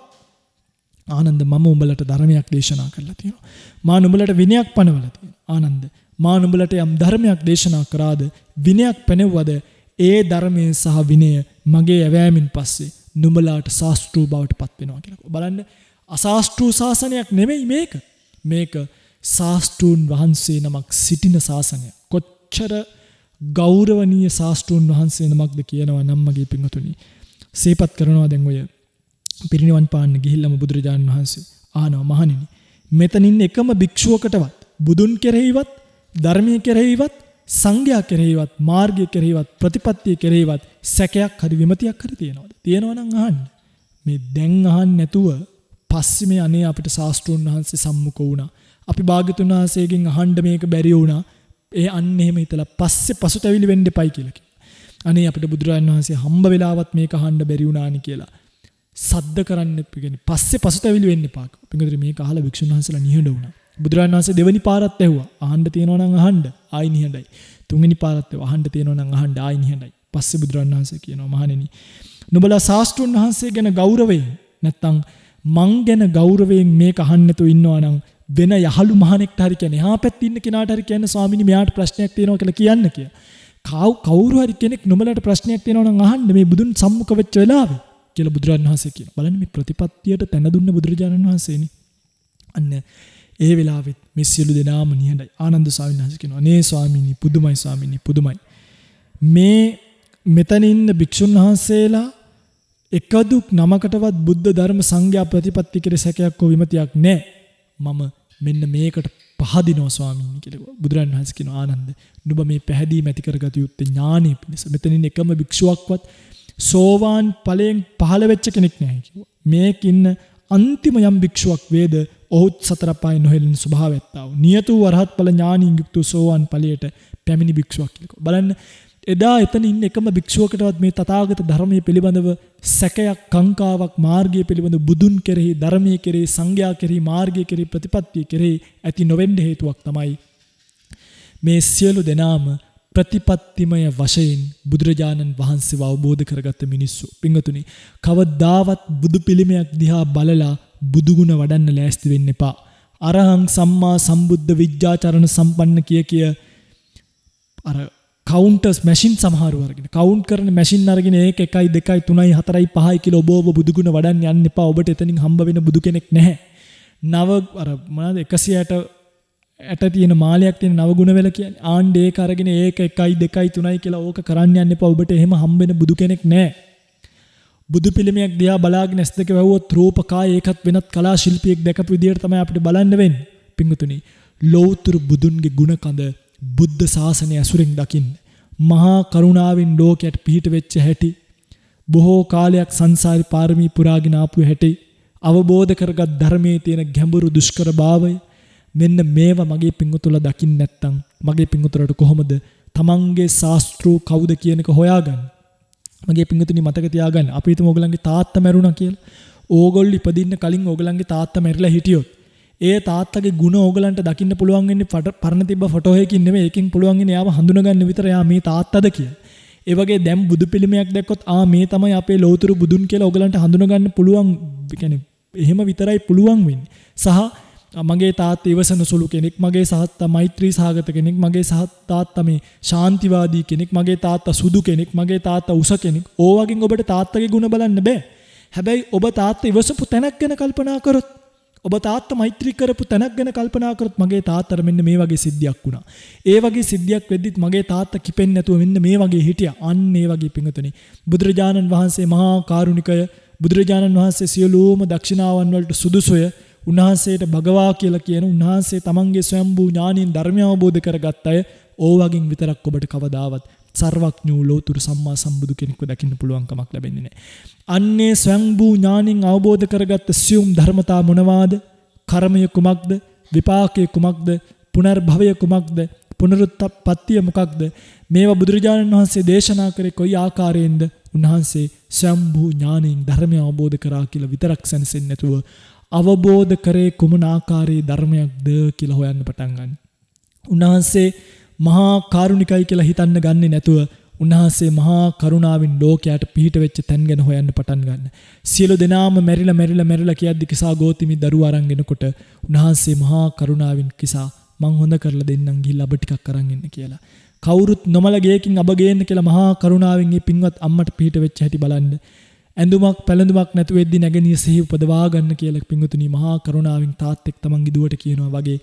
Speaker 2: ආනන්ද මම උඹලට ධර්මයක් දේශනා කරලා තියෙනවා. මා නුඹලට විනයක් පනවලා තියෙනවා. ආනන්ද මා නුඹලට යම් ධර්මයක් දේශනා කරාද විනයක් පැනෙව්වද ඒ ධර්මයේ සහ විනය මගේ ඇවෑමෙන් පස්සේ නුඹලාට ශාස්ත්‍රු බවට පත් වෙනවා කියලා. බලන්න අශාස්ත්‍රු ශාසනයක් නෙමෙයි මේක. මේක ශාස්ත්‍රූන් වහන්සේ නමක් සිටින ශාසනය. කොච්චර ගෞරවනීය ශාස්ත්‍රූන් වහන්සේ නමක්ද කියනවා නම් මගේ පින්වතුනි. සේපත් කරනවා දැන් ඔය පිරිනිවන් පාන්න ගිහිල්ලාම බුදුරජාණන් වහන්සේ ආනවා මහණෙනි මෙතනින් එකම භික්ෂුවකටවත් බුදුන් කෙරෙහිවත් ධර්මයේ කෙරෙහිවත් සංඝයා කෙරෙහිවත් මාර්ගය කෙරෙහිවත් ප්‍රතිපත්තිය කෙරෙහිවත් සැකයක් හරි විමතියක් හරි තියෙනවද? තියෙනවා නම් අහන්න. මේ දැන් අහන්න නැතුව පස්සේ මේ අනේ අපිට ශාස්ත්‍රූන් වහන්සේ සම්මුඛ වුණා. අපි භාග්‍යතුන් වහන්සේගෙන් අහන්න මේක බැරි වුණා. ඒ අන්න එහෙම හිතලා පස්සේ පසුතැවිලි වෙන්න එපයි කියලා කිව්වා. අනේ අපිට බුදුරජාණන් වහන්සේ හම්බ වෙලාවත් මේක අහන්න බැරි වුණානි කියලා. සද්ද කරන්න කියන්නේ පස්සේ පසුතැවිලි වෙන්න එපා. පිටුදේ මේක අහලා භික්ෂුන් වහන්සේලා නිහඬ වුණා. බුදුරජාණන් වහන්සේ දෙවෙනි පාරත් ඇහුවා. අහන්න තියෙනවා නම් අහන්න. ආයි නිහඬයි. තුන්වෙනි පාරත් ඇහුවා. අහන්න තියෙනවා නම් අහන්න. ආයි නිහඬයි. පස්සේ බුදුරජාණන් වහන්සේ කියනවා මහණෙනි නුඹලා ශාස්ත්‍රඥ වහන්සේ ගැන ගෞරවයෙන් නැත්තම් මං ගැන ගෞරවයෙන් මේක අහන්න නැතුව ඉන්නවා නම් වෙන යහළු මහණෙක්ට හරි කියන්නේ එහා පැත්තේ ඉන්න කෙනාට හරි කියන්නේ ස්වාමීනි මෙයාට ප්‍රශ්නයක් තියෙනවා කියලා කියන්න කියලා. කවුරු හරි කෙනෙක් නුඹලට ප්‍රශ්නයක් තියෙනවා නම් අහන්න මේ බුදුන් සම්මුඛ වෙච්ච වෙලාවේ කියලා බුදුරජාණන් වහන්සේ කියනවා. බලන්න මේ ප්‍රතිපත්තියට තැන දුන්න බුදුරජාණන් වහන්සේනේ. අන්න ඒ වෙලාවෙත් මේ සියලු දෙනාම නිහඬයි. ආනන්ද ස්වාමීන් වහන්සේ කියනවා "අනේ ස්වාමීනි පුදුමයි ස්වාමීනි පුදුමයි. මේ මෙතන ඉන්න භික්ෂුන් වහන්සේලා එකදු නමකටවත් බුද්ධ ධර්ම සංඝයා ප්‍රතිපත්ති කෙරේ සැකයක් හෝ විමතියක් නැහැ. මම මෙන්න මේකට පහදිනවා ස්වාමීනි කියලා බුදුරන් වහන්සේ කියනවා ආනන්ද නුඹ මේ පැහැදීම ඇති කරගත යුත්තේ ඥානෙ පිණිස. මෙතනින් එකම භික්ෂුවක්වත් සෝවාන් ඵලයෙන් පහළ වෙච්ච කෙනෙක් නැහැ කිව්වා. මේකින්න අන්තිම යම් භික්ෂුවක් වේද ඔහුත් සතර පාය නොහෙළෙන ස්වභාවයක් තාව. නියතු වරහත් ඵල ඥානින් යුක්ත සෝවාන් ඵලයට පැමිණි භික්ෂුවක් කියලා. බලන්න එදා එතන ඉන්න එකම භික්ෂුවකටවත් මේ තථාගත ධර්මයේ පිළිබඳව සැකයක් කංකාවක් මාර්ගය පිළිබඳව බුදුන් කෙරෙහි ධර්මයේ කෙරෙහි සංඝයා කෙරෙහි මාර්ගය කෙරෙහි ප්‍රතිපත්තිය කෙරෙහි ඇති නොවෙන්න හේතුවක් තමයි මේ සියලු දෙනාම ප්‍රතිපත්තිමය වශයෙන් බුදුරජාණන් වහන්සේව අවබෝධ කරගත්ත මිනිස්සු. පින්වතුනි, කවදාවත් බුදු පිළිමයක් දිහා බලලා බුදුගුණ වඩන්න ලෑස්ති වෙන්න එපා. අරහං සම්මා සම්බුද්ධ විජ්ජාචරණ සම්පන්න කිය අර කවුන්ටර්ස් මැෂින් සමහරව අරගෙන කවුන්ට් කරන මැෂින් අරගෙන 1 1 2 3 4 5 කියලා ඔබ බුදුගුණ වඩන්න යන්න එපා. ඔබට එතනින් හම්බ වෙන බුදු කෙනෙක් නැහැ. නව අර මොනවාද 160 තියෙන මාලයක් තියෙන නව ගුණ වෙල කියන්නේ. ආණ්ඩ ඒක අරගෙන 1 1 2 3 කියලා ඕක කරන්න යන්න එපා. ඔබට එහෙම හම්බ වෙන බුදු කෙනෙක් නැහැ. බුදු පිළිමයක් දිහා බලාගෙන ඇස් දෙක වැවුවොත් රූපකාය ඒකත් වෙනත් කලා ශිල්පියෙක් දැකපු විදියට තමයි අපිට බලන්න වෙන්නේ. පිංගුතුනි, ලෞතුරු බුදුන්ගේ ගුණ කඳ බුද්ධ ශාසනය ඇසුරෙන් දකින්න. මහා කරුණාවෙන් ලෝකයට පිහිට වෙච්ච හැටි, බොහෝ කාලයක් සංසාරේ පාරමී පුරාගෙන ආපු හැටි, අවබෝධ කරගත් ධර්මයේ තියෙන ගැඹුරු දුෂ්කර භාවය, මෙන්න මේවා මගේ පිංගුතුලා දකින්න නැත්තම් මගේ පිංගුතුලට කොහොමද තමන්ගේ ශාස්ත්‍රූ කවුද කියන එක හොයාගන්නේ? මගේ පිංගුතුනි මතක තියාගන්න. අපි හිතමු ඕගලන්ගේ තාත්තා මැරුණා කියලා. ඕගොල්ලෝ ඉපදින්න කලින් ඕගලන්ගේ තාත්තා මැරිලා හිටියොත් ඒ තාත්තගේ ಗುಣ ඕගලන්ට දකින්න පුළුවන් වෙන්නේ පරණ තිබ්බ ෆොටෝ එකකින් නෙමෙයි. ඒකෙන් පුළුවන් වෙන්නේ යාව හඳුනගන්න විතර යා මේ තාත්තද කියලා. ඒ වගේ දැන් බුදු පිළිමයක් දැක්කොත් මේ තමයි අපේ ලෞතුරු බුදුන් කියලා ඕගලන්ට හඳුනගන්න පුළුවන්. කියන්නේ එහෙම විතරයි පුළුවන් වෙන්නේ. සහ මගේ තාත්තා ඉවසන සුළු කෙනෙක්, මගේ තාත්තා මෛත්‍රී සහගත කෙනෙක්, මගේ තාත්තා මේ ශාන්තිවාදී කෙනෙක්, මගේ තාත්තා සුදු කෙනෙක්, මගේ තාත්තා උස කෙනෙක්. ඕවගෙන් ඔබට තාත්තගේ ගුණ බලන්න බෑ. හැබැයි ඔබ තාත්තා ඉවසපු තැනක් ගැන කල්පනා කරොත්, ඔබ තාත්තා මෛත්‍රී කරපු තැනක් ගැන කල්පනා කරොත් මගේ තාත්තට මෙන්න මේ වගේ සිද්ධියක් වුණා. ඒ වගේ සිද්ධියක් වෙද්දිත් මගේ තාත්තා කිපෙන්නේ නැතුව මෙන්න මේ වගේ හිටියා. අන්න ඒ වගේ පිංගුතුනි, බුදුරජාණන් වහන්සේ මහා කාරුණිකය, බුදුරජාණන් වහන්සේ සියලුම දක්ෂිනාවන් වලට සුදුසුය. උන්වහන්සේට භගවා කියලා කියන උන්වහන්සේ තමන්ගේ ස්වයම්බූ ඥානින් ධර්මය අවබෝධ කරගත් අය ඕවගෙන් විතරක් ඔබට කවදාවත් සර්වඥෝ ලෝතුරු සම්මා සම්බුදු කෙනෙක්ව දකින්න පුළුවන් කමක් ලැබෙන්නේ නැහැ. අන්නේ ස්වයම්බූ ඥානින් අවබෝධ කරගත්ත සියුම් ධර්මතා මොනවාද? කර්මය කුමක්ද? විපාකය කුමක්ද? පුනර්භවය කුමක්ද? පුනරුත්පත්තිය මොකක්ද? මේවා බුදුරජාණන් වහන්සේ දේශනා කරේ කොයි ආකාරයෙන්ද? උන්වහන්සේ ස්වයම්බූ ඥානින් ධර්මය අවබෝධ කරා කියලා විතරක් සැනසෙන්නේ නැතුව අවබෝධ කරේ කුමන ආකාරයේ ධර්මයක්ද කියලා හොයන්න පටන් ගන්න. උන්වහන්සේ මහා කාරුණිකයි කියලා හිතන්න ගන්නේ නැතුව උන්වහන්සේ මහා කරුණාවෙන් ලෝකයට පිහිට වෙච්ච තැන් ගැන හොයන්න පටන් ගන්න. සියලු දෙනාම මැරිලා කියද්දි කිසා ගෝතිමි දරුවා අරන් එනකොට උන්වහන්සේ මහා කරුණාවෙන් කිසා මං හොඳ කරලා දෙන්නම් ගිහිල්ලා අබ ටිකක් අරන් එන්න කියලා. කවුරුත් නොමල ගේකින් අබ ගේන්න කියලා මහා කරුණාවෙන් මේ පින්වත් අම්මට පිහිට වෙච්ච හැටි බලන්න. ඇඳුමක් පැළඳුමක් නැතු වෙද්දි නැගණිය සිහි උපදවා ගන්න කියලා පින්වතුනි මහා කරුණාවෙන් තාත්තෙක් තමන්ගේ දුවට කියනවා වගේ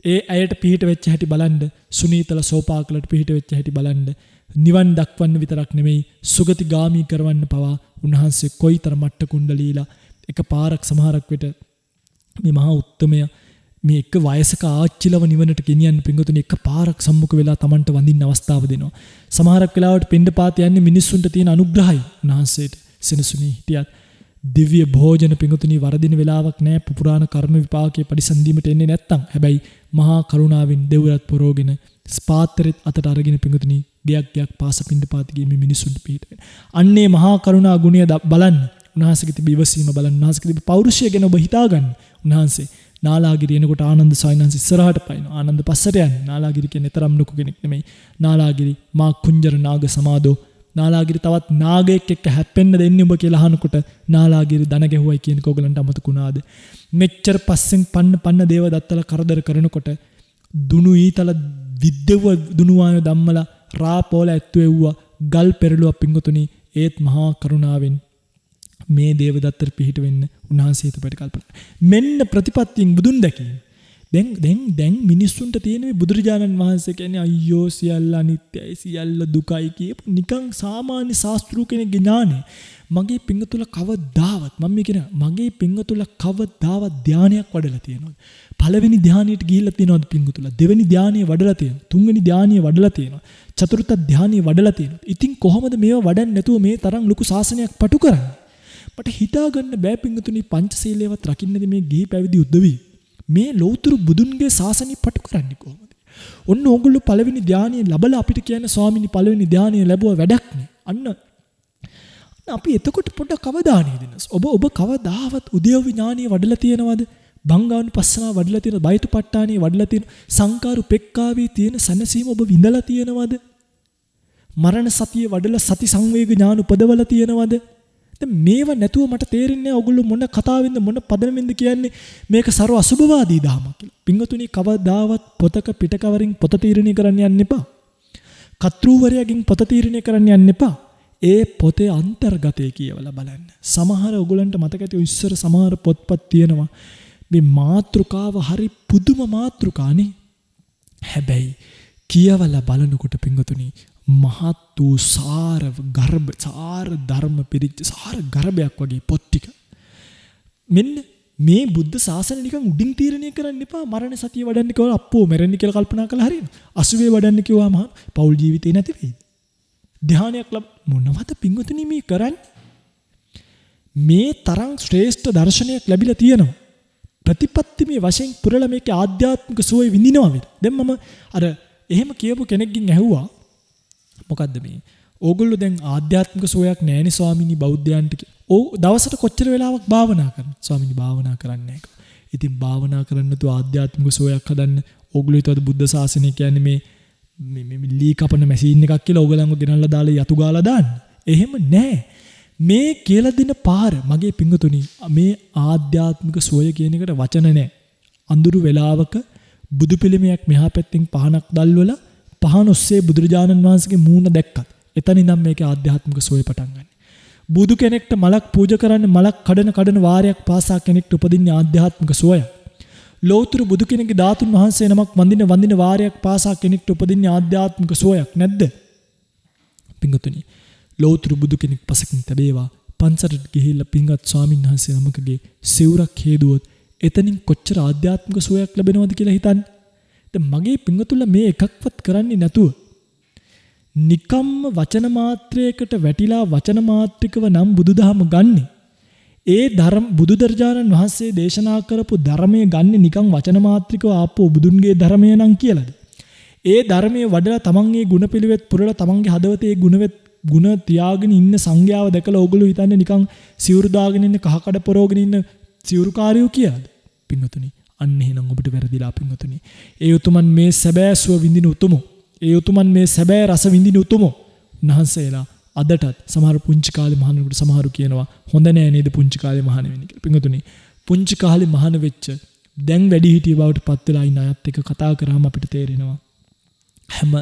Speaker 2: ඒ අයට පිහිට වෙච්ච හැටි බලන්න. සුනීතල සෝපාකලට පිහිට වෙච්ච හැටි බලන්න. නිවන් දක්වන්න විතරක් නෙමෙයි සුගතිගාමී කරවන්න පවා උන්වහන්සේ කොයිතරම් මට්ට කුණ්ඩලීලා එක පාරක් සමහරක් විට මේ මහා උත්තමය මේ එක වයසක ආච්චිලව නිවනට ගෙනියන්න පින්වතුනි එක පාරක් සම්මුඛ වෙලා Tamanට වඳින්න අවස්ථාව දෙනවා. සමහරක් වෙලාවට පින්ඩපාත යන්නේ මිනිස්සුන්ට තියෙන අනුග්‍රහයි උන්වහන්සේට. සෙනසුනේ හිටියත් දිව්‍ය භෝජන පිංගුතුනි වරදින වෙලාවක් නැහැ. පුරාණ කර්ම විපාකයේ පරිසන්දීමට එන්නේ නැත්තම්. හැබැයි මහා කරුණාවෙන් දෙව්රත් පොරෝගෙන ස්පාත්තරෙත් අතට අරගෙන පිංගුතුනි ගයක් පාස පින්ඩපාත ගියේ මේ මිනිසුන්ට පිට වෙන. අන්නේ මහා කරුණා ගුණය බලන්න. උන්වහන්සේගේ තිබි ඉවසීම බලන්න. උන්වහන්සේගේ තිබි පෞරුෂය ගැන ඔබ හිතාගන්න. උන්වහන්සේ නාලාගිරි එනකොට ආනන්ද සායනන්ස ඉස්සරහට පයින්නවා. ආනන්ද පස්සට යන්නේ. නාලාගිරි කියන්නේ තරම් ලොකු කෙනෙක් නෙමෙයි. නාලාගිරි මා කුංජර නාග සමාදෝ. නාලාගිරි තවත් නාගයෙක් එක්ක හැප්පෙන්න දෙන්නේ ඔබ කියලා අහනකොට නාලාගිරි දන ගැහුවයි කියන එක ඔයගලන්ට අමතකුණාද? මෙච්චර පස්සෙන් පන්න දේව දත්තල කරදර කරනකොට දුනු ඊතල විද්දව දුනුවාය ධම්මලා රාපෝල ඇත්තු එව්වා ගල් පෙරළුවා පිංගුතුනි. ඒත් මහා කරුණාවෙන් මේ දේව දත්තර පිහිට වෙන්න උන්වහන්සේ හිතපිට කල්පනා. මෙන්න ප්‍රතිපත්තියෙන් බුදුන් දැකීම. දැන් මිනිස්සුන්ට තියෙන මේ බුදුරජාණන් වහන්සේ කියන්නේ අයියෝ සියල්ල අනිත්‍යයි සියල්ල දුකයි කියපු නිකන් සාමාන්‍ය ශාස්ත්‍රූ කෙනෙක්ගේ ඥානෙ. මගේ පිංගතුල කවදාවත් මම කියන මගේ පිංගතුල කවදාවත් ධානයක් වඩලා තියෙනවද? පළවෙනි ධානයට ගිහිල්ලා තියෙනවද පිංගතුල? දෙවෙනි ධානය වඩලා තියෙනවද? තුන්වෙනි ධානය වඩලා තියෙනවද? චතුර්ථ ධානය වඩලා තියෙනවද? ඉතින් කොහොමද මේවා වඩන්නේ නැතුව මේ තරම් ලොකු ශාසනයක් පටු කරන්නේ? මට හිතා ගන්න බෑ පිංගතුනි පංචශීලයේවත් රකින්නද මේ ගිහි පැවිදි උද්දවි. මේ ලෞතුරු බුදුන්ගේ ශාසනය පටු කරන්නේ කොහොමද? ඔන්න ඕගොල්ලෝ පළවෙනි ධානය ලැබලා අපිට කියන ස්වාමීනි පළවෙනි ධානය ලැබුවා වැඩක් නෑ. අන්න අපි එතකොට පොඩ්ඩක් අවධානය දෙන්න. ඔබ කවදාවත් උද්‍යව ඥානිය වඩලා තියෙනවද? භංගානුපස්සනාව වඩලා තියෙනවද? බයිතුපට්ඨානිය වඩලා තියෙනවද? සංකාරුපෙක්ඛාවේ තියෙන සනසීම ඔබ විඳලා තියෙනවද? මරණ සතිය වඩලා සති සංවේග ඥාන උපදවලා තියෙනවද? දැන් මේව නැතුව මට තේරෙන්නේ ඔයගොල්ලෝ මොන කතාවෙන්ද මොන පදනමෙන්ද කියන්නේ මේක ਸਰව අසුභවාදී දහමක් කියලා. පින්වතුනි කවදාවත් පොතක පිටකවරින් පොත තීරණය කරන්න යන්න එපා. කතෘවරයාගෙන් පොත තීරණය කරන්න යන්න එපා. ඒ පොතේ අන්තර්ගතය කියවලා බලන්න. සමහර ඔයගොල්ලන්ට මතක ඇති ඉස්සර සමහර පොත්පත් තියෙනවා. මේ මාතෘකාව හරි පුදුම මාතෘකානේ. හැබැයි කියවලා බලනකොට පින්වතුනි මහත් වූ සාර ධර්ම පිරිච්ච සාර ගර්භයක් වගේ පොත් ටික. මෙන්න මේ බුද්ධ ශාසනය නිකන් උඩින් තීරණය කරන්න එපා. මරණ සතිය වඩන්න කිව්වම අප්පෝ මැරෙන්න කියලා කල්පනා කළා හරියන. අසුවේ වඩන්න කිව්වම පෞල් ජීවිතේ නැති වෙයිද? ධානයක් මොනවද පින්වතුනි මේ කරන්නේ? මේ තරම් ශ්‍රේෂ්ඨ දර්ශනයක් ලැබිලා තියෙනවා. ප්‍රතිපත්තිමේ වශයෙන් පුරලා මේකේ ආධ්‍යාත්මික සුවය විඳිනවා වේද? දැන් මම අර එහෙම කියපු කෙනෙක්ගෙන් ඇහුවා මොකද්ද මේ? ඕගොල්ලෝ දැන් ආධ්‍යාත්මික සුවයක් නැහැනේ ස්වාමීනි බෞද්ධයන්ට. දවසට කොච්චර වෙලාවක් භාවනා කරනවද? ස්වාමීනි භාවනා කරන්නේ නැහැ. ඉතින් භාවනා කරන්න තු ආධ්‍යාත්මික සුවයක් හදන්න ඕගොල්ලෝ හිතුවද බුද්ධ ශාසනය කියන්නේ මේ ලී කපන මැෂින් එකක් කියලා ඕගලන්ව ගෙනල්ලා දාලා යතු ගාලා දාන්න. එහෙම නැහැ. මේ කියලා දෙන පාර මගේ පිංගුතුනි මේ ආධ්‍යාත්මික සුවය කියන එකට වචන නැහැ. අඳුරු වෙලාවක බුදු පිළිමයක් මෙහා පැත්තෙන් පහනක් දැල්වලා පහන ඔස්සේ බුදුරජාණන් වහන්සේගේ මූණ දැක්කත් එතන ඉඳන් මේකේ ආධ්‍යාත්මික සුවය පටන් ගන්න. බුදු කෙනෙක්ට මලක් පූජා කරන්න මලක් කඩන වාරයක් පාසා කෙනෙක්ට උපදින්නේ ආධ්‍යාත්මික සුවය. ලෞතර බුදු කෙනෙක්ගේ ධාතුන් වහන්සේ නමක් වඳින වාරයක් පාසා කෙනෙක්ට උපදින්නේ ආධ්‍යාත්මික සුවයක් නැද්ද? පිංගුතුනි ලෞතර බුදු කෙනෙක් පසකින් තැබේවා පන්සරට ගිහිල්ලා පිංගත් ස්වාමීන් වහන්සේ නමකගේ සිවුරක් හේදුවොත් එතනින් කොච්චර ආධ්‍යාත්මික සුවයක් ලැබෙනවද කියලා හිතන්න. දැන් මගේ පිංගතුල්ලා මේ එකක්වත් කරන්නේ නැතුව නිකම්ම වචන මාත්‍රයකට වැටිලා වචන මාත්‍රිකව නම් බුදුදහම ගන්නෙ. ඒ ධර්ම බුදුදර්ජානන් වහන්සේ දේශනා කරපු ධර්මයේ ගන්නෙ නිකම් වචන මාත්‍රිකව ආපෝ බුදුන්ගේ ධර්මය නම් කියලාද? ඒ ධර්මයේ වඩලා තමන්ගේ ගුණපිළිවෙත් පුරලා තමන්ගේ හදවතේ ගුණ තියාගෙන ඉන්න සංඝයාව දැකලා ඕගොල්ලෝ හිතන්නේ නිකන් සිවුරු දාගෙන ඉන්න කහකඩ පොරෝගෙන ඉන්න සිවුරුකාරයෝ කියලාද? පින්වතුනි අන්න එහෙනම් ඔබට වැරදිලා පින්වතුනි. ඒ උතුමන් මේ සැබෑ සුව විඳින උතුමෝ. ඒ උතුමන් මේ සැබෑ රස විඳින උතුමෝ. උන්වහන්සේලා අදටත් සමහර පුංචි කාලේ මහානෙකුට සමහරු කියනවා හොඳ නෑ නේද පුංචි කාලේ මහාන වෙන්නේ කියලා. පින්වතුනි පුංචි කාලේ මහාන වෙච්ච දැන් වැඩි හිටිය බවට පත් වෙලා ඉන්න අයත් එක්ක කතා කරාම අපිට තේරෙනවා හැම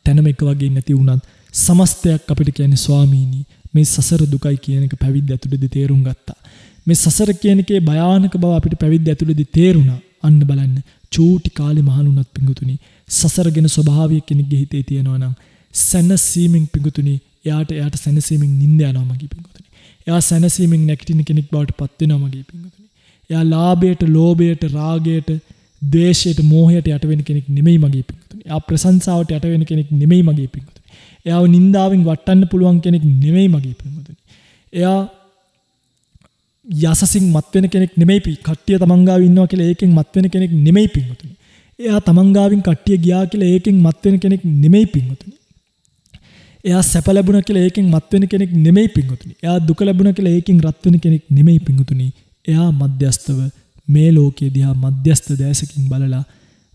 Speaker 2: තැනම එක වගේ නැති වුණත් සමස්තයක් අපිට කියන්නේ ස්වාමීනි මේ සසර දුකයි කියන එක පැවිද්ද ඇතුළේදී තේරුම් ගත්තා. මේ සසර කියන එකේ භයානක බව අපිට පැවිද්ද ඇතුළේදී තේරුණා. අන්න බලන්න චූටි කාලේ මහණුණත් පිඟුතුනි සසරගෙන ස්වභාවය කෙනෙක්ගේ හිතේ තියෙනවා නම් සැනසීමෙන් පිඟුතුනි එයාට සැනසීමෙන් නිින්ද යනවා මගේ පිඟුතුනි. එයා සැනසීමෙන් නැගිටින කෙනෙක් බවට පත් වෙනවා මගේ පිඟුතුනි. එයා ලාභයට, ලෝභයට, රාගයට, ද්වේෂයට, මෝහයට යට වෙන කෙනෙක් නෙමෙයි මගේ පිඟුතුනි. එයා ප්‍රශංසාවට යට වෙන කෙනෙක් නෙමෙයි මගේ පිඟුතුනි. එයාව නින්දාවෙන් වටන්න පුළුවන් කෙනෙක් නෙමෙයි මගේ පිඟුතුනි. එයා යසසින් මත් වෙන කෙනෙක් නෙමෙයි කට්ටිය තමන් ගාව ඉන්නවා කියලා ඒකෙන් මත් වෙන කෙනෙක් නෙමෙයි පිංගුතුනි. එයා තමන් ගාවින් කට්ටිය ගියා කියලා ඒකෙන් මත් වෙන කෙනෙක් නෙමෙයි පිංගුතුනි. එයා සැප ලැබුණා කියලා ඒකෙන් මත් වෙන කෙනෙක් නෙමෙයි පිංගුතුනි. එයා දුක ලැබුණා කියලා ඒකෙන් රත් වෙන කෙනෙක් නෙමෙයි පිංගුතුනි. එයා මධ්‍යස්තව මේ ලෝකයේ දිහා මධ්‍යස්ත දැසකින් බලලා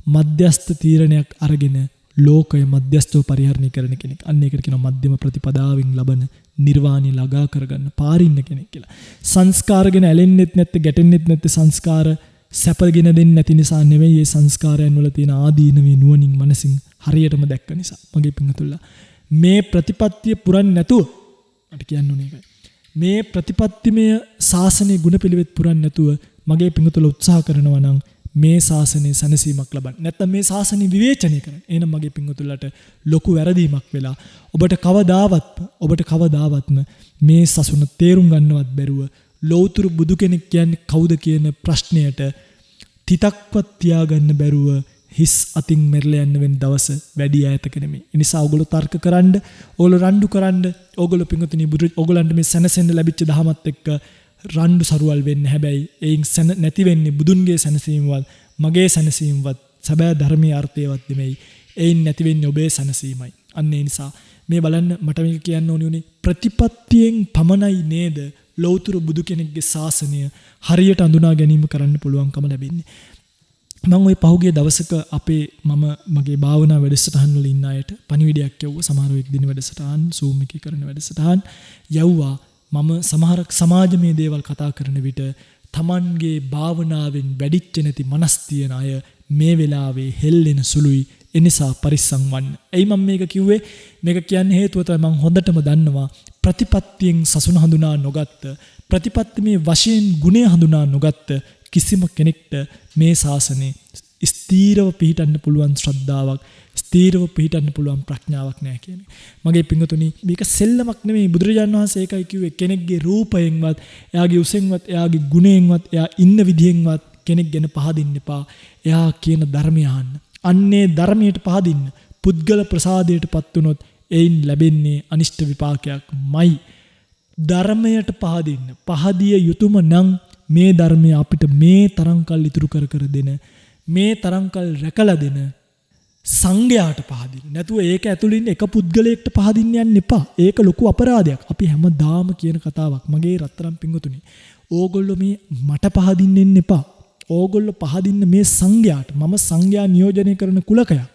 Speaker 2: මධ්‍යස්ත තීරණයක් අරගෙන ලෝකය මධ්‍යස්තව පරිහරණය කරන කෙනෙක්. අන්න ඒකට කියනවා මධ්‍යම ප්‍රතිපදාවෙන් ලබන නිර්වාණය ළඟා කරගන්න පාරින්න කෙනෙක් කියලා. සංස්කාර ගැන ඇලෙන්නෙත් නැත්te ගැටෙන්නෙත් නැත්te සංස්කාර සැපගෙන දෙන්නේ නැති නිසා නෙවෙයි මේ සංස්කාරයන් වල තියෙන ආදීනවේ නුවණින් මනසින් හරියටම දැක්ක නිසා. මගේ පිංගතුල්ලා මේ ප්‍රතිපත්තිය පුරන්නේ නැතුව මට කියන්න ඕනේ ඒකයි. මේ ප්‍රතිපත්තිමය ශාසනයේ ගුණපිළිවෙත් පුරන්නේ නැතුව මගේ පිංගතුල්ලා උත්සාහ කරනවා නම් මේ ශාසනයේ සැනසීමක් ලබන්න. නැත්නම් මේ ශාසනය විවේචනය කරන්න. එහෙනම් මගේ පිංගුතුල්ලට ලොකු වැරදීමක් වෙලා ඔබට කවදාවත්ම මේ සසුන තේරුම් ගන්නවත් බැරුව ලෞතුරු බුදු කෙනෙක් කියන්නේ කවුද කියන ප්‍රශ්නයට තිතක්වත් තියාගන්න බැරුව හිස් අතින් මෙරළ යන්න වෙන දවස වැඩි ඈතක නෙමෙයි. ඒ නිසා ඔයගොල්ලෝ තර්ක කරන්න, ඔයගොල්ලෝ රණ්ඩු කරන්න, ඔයගොල්ලෝ පිංගුතුනි ඔයගොල්ලන්ට මේ සැනසෙන්න ලැබිච්ච දහමත් එක්ක රණ්ඩු සරුවල් වෙන්න. හැබැයි ඒයින් නැති වෙන්නේ බුදුන්ගේ සැනසීමවත් මගේ සැනසීමවත් සැබෑ ධර්මයේ අර්ථයවත් නෙමෙයි. ඒයින් නැති වෙන්නේ ඔබේ සැනසීමයි. අන්න ඒ නිසා මේ බලන්න මට මේක කියන්න ඕනේ උනේ ප්‍රතිපත්තියෙන් පමණයි නේද ලෞතර බුදු කෙනෙක්ගේ ශාසනය හරියට අඳුනා ගැනීම කරන්න පුළුවන්කම ලැබෙන්නේ. මම ওই පහුගිය දවසක මගේ භාවනා වැඩසටහන් වල ඉන්න අයට පණිවිඩයක් යවුවා. සමහරව එක් දින වැඩසටහන් Zoom එකේ කරන වැඩසටහන් යවුවා. මම සමහරක් සමාජමය දේවල් කතා කරන විට Tamanගේ භාවනාවෙන් වැඩිච්ච නැති මනස් තියන අය මේ වෙලාවේ හෙල්ලෙන සුළුයි. එනිසා පරිස්සම් වන්න. එයි මම මේක කිව්වේ මේක කියන්නේ හේතුව තමයි මම හොඳටම දන්නවා ප්‍රතිපත්තියෙන් සසුන හඳුනා නොගත්ත ප්‍රතිපත්තිමේ වශයෙන් ගුණය හඳුනා නොගත්ත කිසිම කෙනෙක්ට මේ ශාසනයේ ස්ථීරව පිහිටන්න පුළුවන් ශ්‍රද්ධාවක් ස්ථීරව පිහිටන්න පුළුවන් ප්‍රඥාවක් නැහැ කියන්නේ. මගේ පිංගුතුනි මේක සෙල්ලමක් නෙමෙයි. බුදුරජාණන් වහන්සේ ඒකයි කිව්වේ කෙනෙක්ගේ රූපයෙන්වත් එයාගේ උසෙන්වත් එයාගේ ගුණයෙන්වත් එයා ඉන්න විදියෙන්වත් කෙනෙක් ගැන පහදින්න එපා. එයා කියන ධර්මය අහන්න. අන්නේ ධර්මයට පහදින්න පුද්ගල ප්‍රසාදයටපත් වුනොත් එයින් ලැබෙන්නේ අනිෂ්ට විපාකයක්මයි. ධර්මයට පහදින්න පහදිය යුතුයම නම් මේ ධර්මය අපිට මේ තරම්කල් ඉතුරු කර දෙන මේ තරම්කල් රැකලා දෙන සංඝයාට පහදින්න. නැතුව ඒක ඇතුළින් එක පුද්ගලයෙක්ට පහදින්න යන්න එපා. ඒක ලොකු අපරාධයක්. අපි හැමදාම කියන කතාවක්. මගේ රත්තරන් පිංගුතුනි. ඕගොල්ලෝ මේ මට පහදින්න එන්න එපා. ඕගොල්ලෝ පහදින්න මේ සංඝයාට. මම සංඝයා නියෝජනය කරන කුලකයක්.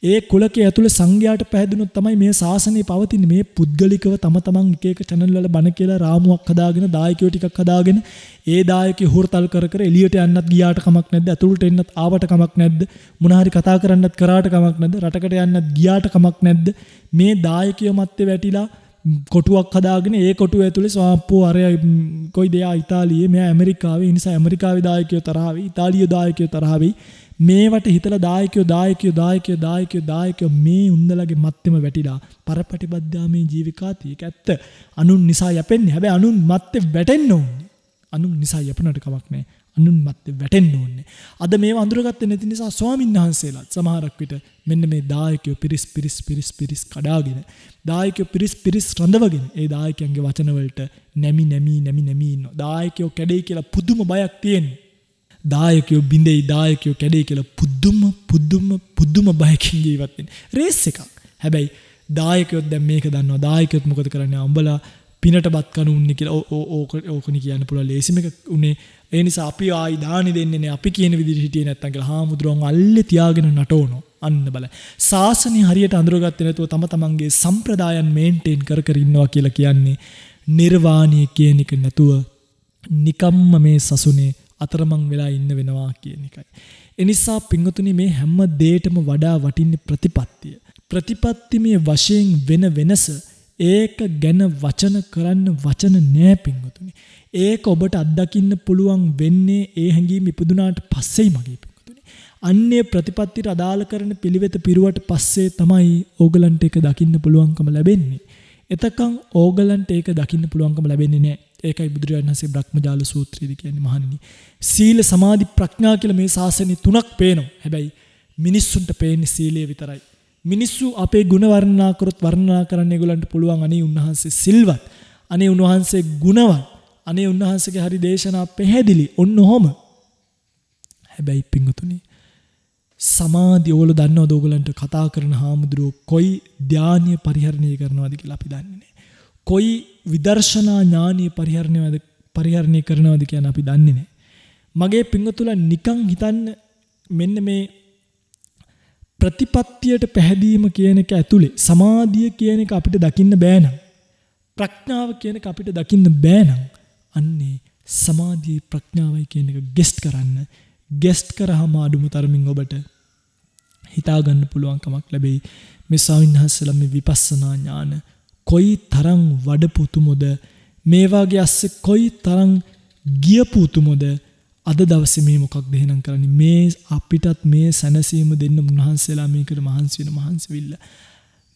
Speaker 2: ඒ කුලකයේ ඇතුළේ සංඝයාට පැහැදුනොත් තමයි මේ ශාසනය පවතින්නේ. මේ පුද්ගලිකව තම තමන් එක channel වල බණ කියලා රාමුවක් හදාගෙන දායකයෝ ටිකක් හදාගෙන ඒ දායකයෝ හුරතල් කර එළියට යන්නත් ගියාට කමක් නැද්ද? ඇතුළට එන්නත් ආවට කමක් නැද්ද? මොන හරි කතා කරන්නත් කරාට කමක් නැද්ද? රටකට යන්නත් ගියාට කමක් නැද්ද? මේ දායකයෝ මැත්තේ වැටිලා කොටුවක් හදාගෙන ඒ කොටුව ඇතුලේ ස්වාම්පෝ අර කොයි දෙයා ඉතාලියේ මෙයා ඇමරිකාවේ නිසා ඇමරිකාවේ දායකයෝ තරහ වෙයි ඉතාලියේ දායකයෝ තරහ වෙයි මේවට හිතලා දායකයෝ මේ උන්දලගේ මැත්තේම වැටිලා පරපටිබද්දාමේ ජීවිකාති ඒක ඇත්ත අනුන් නිසා යැපෙන්නේ හැබැයි අනුන් මැත්තේ වැටෙන්න ඕනේ අනුන් නිසා යැපුණාට කමක් නැහැ අනුන් මැත්තේ වැටෙන්න ඕනේ අද මේව අඳුරගත්තේ නැති නිසා ස්වාමීන් වහන්සේලාත් සමහරක් විට මෙන්න මේ දායකයෝ පිරිස් කඩාගෙන දායකයෝ පිරිස් රඳවගෙන ඒ දායකයන්ගේ වචන වලට නැමි ඉන්නවා දායකයෝ කැඩේ කියලා පුදුම බයක් තියෙනවා දායකයෝ බින්දෙයි දායකයෝ කැඩේ කියලා පුදුම බයකින් ජීවත් වෙන්නේ රේස් එකක් හැබැයි දායකයෝ දැන් මේක දන්නවා දායකයොත් මොකද කරන්නේ උඹලා පිනටපත් කණු උන්නේ කියලා ඕකනේ කියන්න පුළුවන් ලේසිම එක උනේ ඒ නිසා අපි ආයි දානි දෙන්නේ නැහැ අපි කියන විදිහට හිටියේ නැත්තම් කියලා හාමුදුරුවෝ අල්ලේ තියාගෙන නටවනවා අන්න බල සාසනය හරියට අඳුරගත්තේ නැතුව තම තමන්ගේ සම්ප්‍රදායන් මේන්ටේන් කර ඉන්නවා කියලා කියන්නේ නිර්වාණය කියන එක නැතුව නිකම්ම මේ සසුනේ අතරමං වෙලා ඉන්න වෙනවා කියන එකයි. ඒ නිසා පින්වතුනි මේ හැම දෙයකටම වඩා වටින්නේ ප්‍රතිපත්තිය. ප්‍රතිපත්තිමේ වශයෙන් වෙන වෙනස ඒක ගැන වචන කරන්න වචන නෑ පින්වතුනි. ඒක ඔබට අත්දකින්න පුළුවන් වෙන්නේ ඒ හැඟීම් ඉපදුනාට පස්සෙයි මගේ පින්වතුනි. අන්නේ ප්‍රතිපත්තියට අදාළ කරන පිළිවෙත පිරුවට පස්සේ තමයි ඕගලන්ට ඒක දකින්න පුළුවන්කම ලැබෙන්නේ. එතකන් ඕගලන්ට ඒක දකින්න පුළුවන්කම ලැබෙන්නේ නෑ. ඒකයි බුදුරජාණන් වහන්සේ බ්‍රහ්මජාල සූත්‍රයේදී කියන්නේ මහණෙනි සීල සමාධි ප්‍රඥා කියලා මේ ශාසනය තුනක් පේනවා. හැබැයි මිනිස්සුන්ට පේන්නේ සීලය විතරයි. මිනිස්සු අපේ ගුණ වර්ණනා කරොත් වර්ණනා කරන්න ඒගොල්ලන්ට පුළුවන් අනේ උන්වහන්සේ සිල්වත්. අනේ උන්වහන්සේ ගුණවත්. අනේ උන්වහන්සේගේ හරි දේශනා පැහැදිලි. ඔන්න ඔහොම. හැබැයි පින්වතුනි සමාධිය ඕගොල්ලෝ දන්නවද ඕගොල්ලන්ට කතා කරන හාමුදුරුවෝ කොයි ධානීය පරිහරණය කරනවද කියලා අපි දන්නේ නැහැ. කොයි විදර්ශනා ඥානීය පරිහරණය කරනවද කියන අපි දන්නේ නැහැ. මගේ පින්වතුලා නිකන් හිතන්න මෙන්න මේ ප්‍රතිපත්තියට පැහැදීම කියන එක ඇතුලේ සමාධිය කියන එක අපිට දකින්න බෑ නම් ප්‍රඥාව කියන එක අපිට දකින්න බෑ නම් අන්නේ සමාධිය ප්‍රඥාවයි කියන එක ගෙස්ට් කරාම අඩුම තරමින් ඔබට හිතා ගන්න පුළුවන් කමක් ලැබෙයි. මේ ස්වාමීන්වහන්සේලා මේ විපස්සනා ඥාන කොයි තරම් වඩපුතුමොද මේ වාගේ අස්සේ කොයි තරම් ගියපුතුමොද අද දවසේ මේ මොකක්ද එහෙනම් කරන්නේ මේ අපිටත් මේ සැනසීම දෙන්න උන්වහන්සේලා මේකට මහන්සිවිල්ල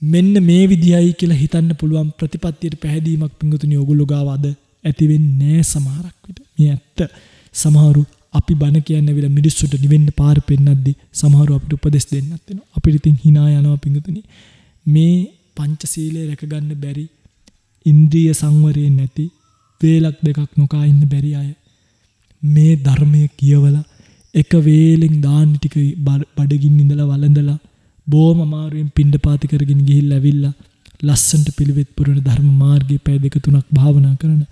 Speaker 2: මෙන්න මේ විදියයි කියලා හිතන්න පුළුවන් ප්‍රතිපත්තියට පැහැදීමක් පිංගුතුනි ඕගොල්ලෝ ගාව අද ඇති වෙන්නේ නැහැ සමහරක් විට මේ ඇත්ත සමහරු අපි බණ කියන්නේ විල මිනිස්සුන්ට නිවෙන්න පාර පෙන්නද්දි සමහරු අපිට උපදෙස් දෙන්නත් වෙනවා අපිට ඉතින් hina යනවා පිංගුතුනි මේ පංචශීලයේ රැක ගන්න බැරි ඉන්ද්‍රිය සංවරය නැති වේලක් දෙකක් නොකා ඉන්න බැරි අය මේ ධර්මයේ කියවලා එක වේලෙන් දාන්න ටික බඩගින්න ඉඳලා වළඳලා බොහොම අමාරුවෙන් පිණ්ඩපාති කරගෙන ගිහිල්ලා ඇවිල්ලා ලස්සන්ට පිළිවෙත් පුරන ධර්ම මාර්ගයේ පැය දෙක තුනක් භාවනා කරන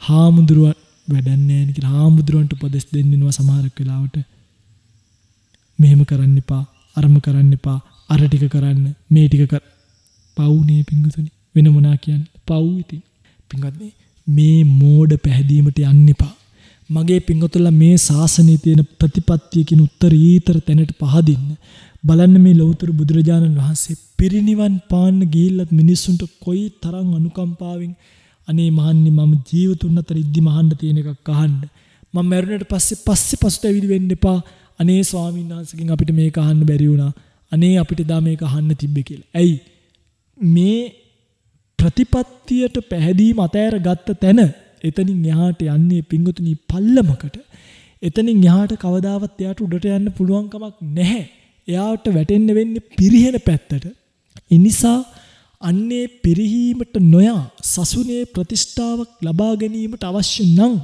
Speaker 2: හාමුදුරුවන් වැඩන්නේ නැහැ කියලා හාමුදුරුවන්ට උපදෙස් දෙන්නවා සමහරක් වෙලාවට මෙහෙම කරන්න එපා, අරම කරන්න එපා, අර ටික කරන්න, මේ ටික කර. පවුනේ පිංගුතුනි. වෙන මොනා කියන්නේ? පව් ඉතින්. පිංගුත්නි මේ මෝඩ පැහැදීමට යන්න එපා. මගේ පිංගුතුලා මේ ශාසනයේ තියෙන ප්‍රතිපත්තිය කියන උත්තරීතර තැනට පහදින්න. බලන්න මේ ලෞතර බුදුරජාණන් වහන්සේ පිරිනිවන් පාන්න ගිහිල්ලත් මිනිස්සුන්ට කොයි තරම් අනුකම්පාවෙන් අනේ මහන්නේ මම ජීවතුන් අතර ඉද්දි මහන්න තියෙන එකක් අහන්න. මම මැරුණට පස්සේ පසුතැවිලි වෙන්න එපා. අනේ ස්වාමීන් වහන්සේගෙන් අපිට මේක අහන්න බැරි වුණා. අනේ අපිට දා මේක අහන්න තිබ්බේ කියලා. ඇයි මේ ප්‍රතිපත්තියට පැහැදීම අතෑර ගත්ත තැන එතනින් එහාට යන්නේ පිංගුතුනි පල්ලමකට. එතනින් එහාට කවදාවත් එයාට උඩට යන්න පුළුවන් කමක් නැහැ. එයාට වැටෙන්න වෙන්නේ පිරිහෙන පැත්තට. ඒ නිසා අන්නේ පිරිහීමට නොයා සසුනේ ප්‍රතිෂ්ඨාවක් ලබා ගැනීමට අවශ්‍ය නම්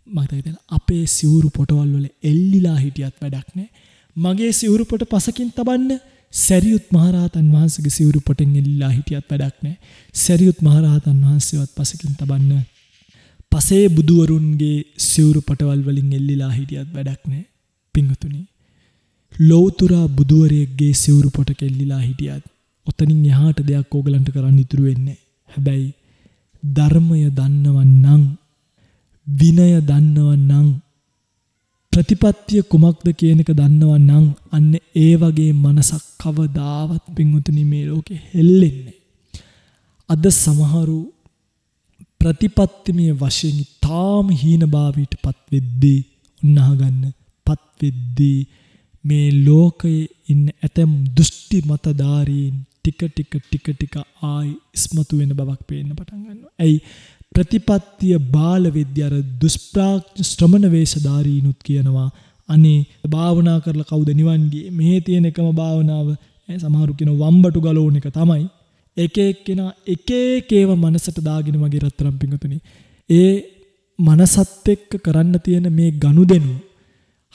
Speaker 2: මට හිතෙන අපේ සිවුරු පොටවල් වල එල්ලිලා හිටියත් වැඩක් නැහැ. මගේ සිවුරු පොට පසකින් තබන්න සරියුත් මහරහතන් වහන්සේගේ සිවුරු පොටෙන් එල්ලිලා හිටියත් වැඩක් නැහැ. සරියුත් මහරහතන් වහන්සේවත් පසකින් තබන්න පසේ බුදුවරුන්ගේ සිවුරු පොටවල් වලින් එල්ලිලා හිටියත් වැඩක් නැහැ. පිංගුතුනි ලෞතුරා බුදුවරයෙක්ගේ සිවුරු පොටක එල්ලිලා හිටියත් ඔතනින් එහාට දෙයක් ඕගලන්ට කරන්න ඉතුරු වෙන්නේ. හැබැයි ධර්මය දන්නවන්නම්, විනය දන්නවන්නම්, ප්‍රතිපත්තිය කුමක්ද කියන එක දන්නවන්නම් අන්න ඒ වගේ මනසක් කවදාවත් පින්වතුනි මේ ලෝකෙ හෙල්ලෙන්නේ. අද සමහරු ප්‍රතිපත්තිමය වශයෙන් තාම හීනභාවයටපත් වෙද්දී උන්නහ ගන්න පත් වෙද්දී මේ ලෝකයේ ඉන්න ඇතැම් දෘෂ්ටි මතධාරීන් ටික ආයි ඉස්මතු වෙන බවක් පේන්න පටන් ගන්නවා. ඇයි ප්‍රතිපත්තිය බාල වෙද්දී අර දුෂ්ප්‍රාඥ ශ්‍රමණ වේශධාරීනුත් කියනවා අනේ භාවනා කරලා කවුද නිවන් ගියේ? මේ තියෙන එකම භාවනාව සමහරු කියන වම්බටු ගලෝන එක තමයි. එක එක්කෙනා එක ඒව මනසට දාගෙන මගේ රත්තරන් පිංගුතුනි. ඒ මනසත් එක්ක කරන්න තියෙන මේ ගනුදෙනු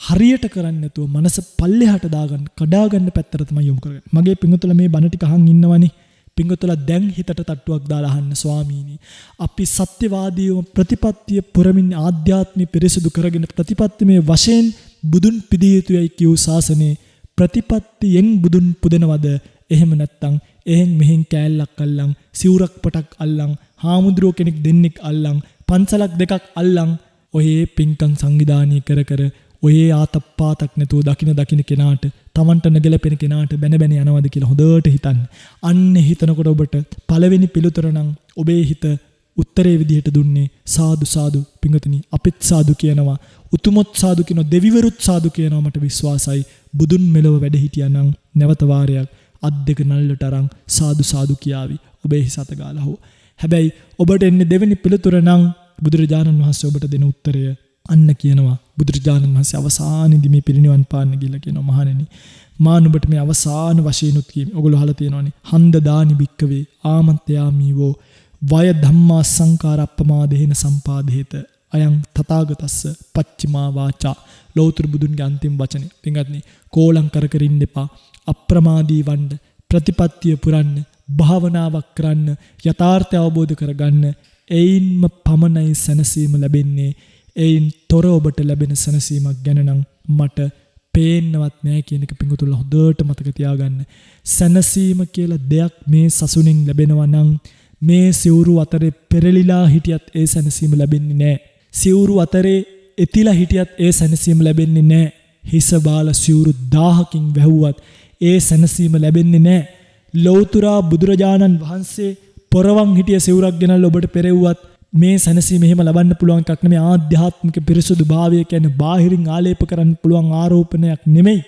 Speaker 2: හරියට කරන්නේ නැතුව මනස පල්ලෙහාට දාගන්න කඩාගන්න පැත්තට තමයි යොමු කරගන්නේ. මගේ පිංගුතුලා මේ බණ ටික අහන් ඉන්නවනේ. පිංගුතුලා දැන් හිතට තට්ටුවක් දාලා අහන්න ස්වාමීනි. අපි සත්‍යවාදීව ප්‍රතිපත්තිය පුරමින් ආධ්‍යාත්මය පිරිසිදු කරගෙන ප්‍රතිපත්තිමේ වශයෙන් බුදුන් පිදිය යුතුයයි කියූ ශාසනයේ ප්‍රතිපත්තියෙන් බුදුන් පුදනවද? එහෙම නැත්නම් එහෙන් මෙහෙන් කෑල්ලක් අල්ලන්, සිවුරක් පටක් අල්ලන්, හාමුදුරුව කෙනෙක් දෙන්නෙක් අල්ලන්, පන්සලක් දෙකක් අල්ලන් ඔයේ පින්කම් සංවිධානය කර ඔයේ ආතප්පාතක් නැතුව දකින කෙනාට තමන්ට නැගලපෙන කෙනාට බැන යනවාද කියලා හොඳට හිතන්න. අන්න හිතනකොට ඔබට පළවෙනි පිළිතුර නම් ඔබේ හිත උත්තරේ විදිහට දුන්නේ සාදු පිංගුතුනි අපිත් සාදු කියනවා. උතුමොත් සාදු කියනවා, දෙවිවරුත් සාදු කියනවා. මට විශ්වාසයි බුදුන් මෙලව වැඩ හිටියානම් නැවත වාරයක් අත් දෙක නල්ලට අරන් සාදු කියාවි. ඔබේ හිසත ගාලා හො. හැබැයි ඔබට එන්නේ දෙවෙනි පිළිතුර නම් බුදුරජාණන් වහන්සේ ඔබට දෙන උත්තරය අන්න කියනවා බුදුරජාණන් වහන්සේ අවසානයේදී මේ පිරිනිවන් පාන්න ගිහලා කියනවා මහණෙනි මා නුඹට මේ අවසාන වශයෙන් උත් කියමි. ඔයගොල්ලෝ අහලා තියෙනවනේ හන්ද දානි බික්කවේ ආමන්ත්‍යාමීවෝ වය ධම්මා සංකාර අප්පමාදේන සම්පාදේත අයං තථාගතස්ස පච්චිමා වාචා. ලෞතර බුදුන්ගේ අන්තිම වචනේ. පින්වත්නි කෝලං කර ඉන්න එපා. අප්‍රමාදී වන්න, ප්‍රතිපත්තිය පුරන්න, භාවනාවක් කරන්න, යථාර්ථය අවබෝධ කරගන්න. එයින්ම පමණයි සැනසීම ලැබෙන්නේ. එයින් තොර ඔබට ලැබෙන සැනසීමක් ගැන නම් මට පේන්නවත් නෑ කියන එක පිංගුතුල්ලා හොඳට මතක තියාගන්න. සැනසීම කියලා දෙයක් මේ සසුනින් ලැබෙනවා නම් මේ සිවුරු අතරේ පෙරලිලා හිටියත් ඒ සැනසීම ලැබෙන්නේ නෑ. සිවුරු අතරේ එතිලා හිටියත් ඒ සැනසීම ලැබෙන්නේ නෑ. හිස බාල සිවුරු 1000කින් වැහුවත් ඒ සැනසීම ලැබෙන්නේ නෑ. ලෞතුරා බුදුරජාණන් වහන්සේ පොරවන් හිටිය සිවුරක් ගෙනල්ලා ඔබට පෙරෙව්වත් මේ සැනසීම එහෙම ලබන්න පුළුවන් එකක් නෙමෙයි. ආධ්‍යාත්මික පිරිසුදු භාවය කියන්නේ බාහිරින් ආලේප කරන්න පුළුවන් ආරෝපණයක් නෙමෙයි.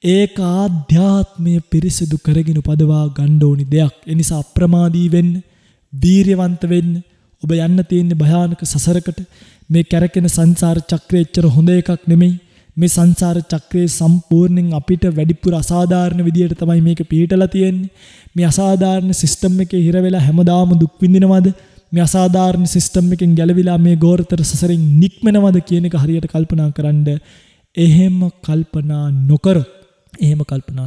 Speaker 2: ඒක ආධ්‍යාත්මය පිරිසිදු කරගෙන උපදවා ගන්න ඕනි දෙයක්. ඒ නිසා අප්‍රමාදී වෙන්න, වීරියවන්ත වෙන්න. ඔබ යන්න තියෙන භයානක සසරකට මේ කැරකෙන සංසාර චක්‍රය එච්චර හොඳ එකක් නෙමෙයි. මේ සංසාර චක්‍රයේ සම්පූර්ණයෙන් අපිට වැඩිපුර අසාධාරණ විදියට තමයි මේක පිළිටලා තියෙන්නේ. මේ අසාධාරණ සිස්ටම් එකේ හිර වෙලා හැමදාම දුක් විඳිනවද? මේ අසාධාරණ සිස්ටම් එකෙන් ගැලවිලා මේ ගෝරතර සසරෙන් නික්මනවද කියන එක හරියට කල්පනා කරන්න. එහෙම කල්පනා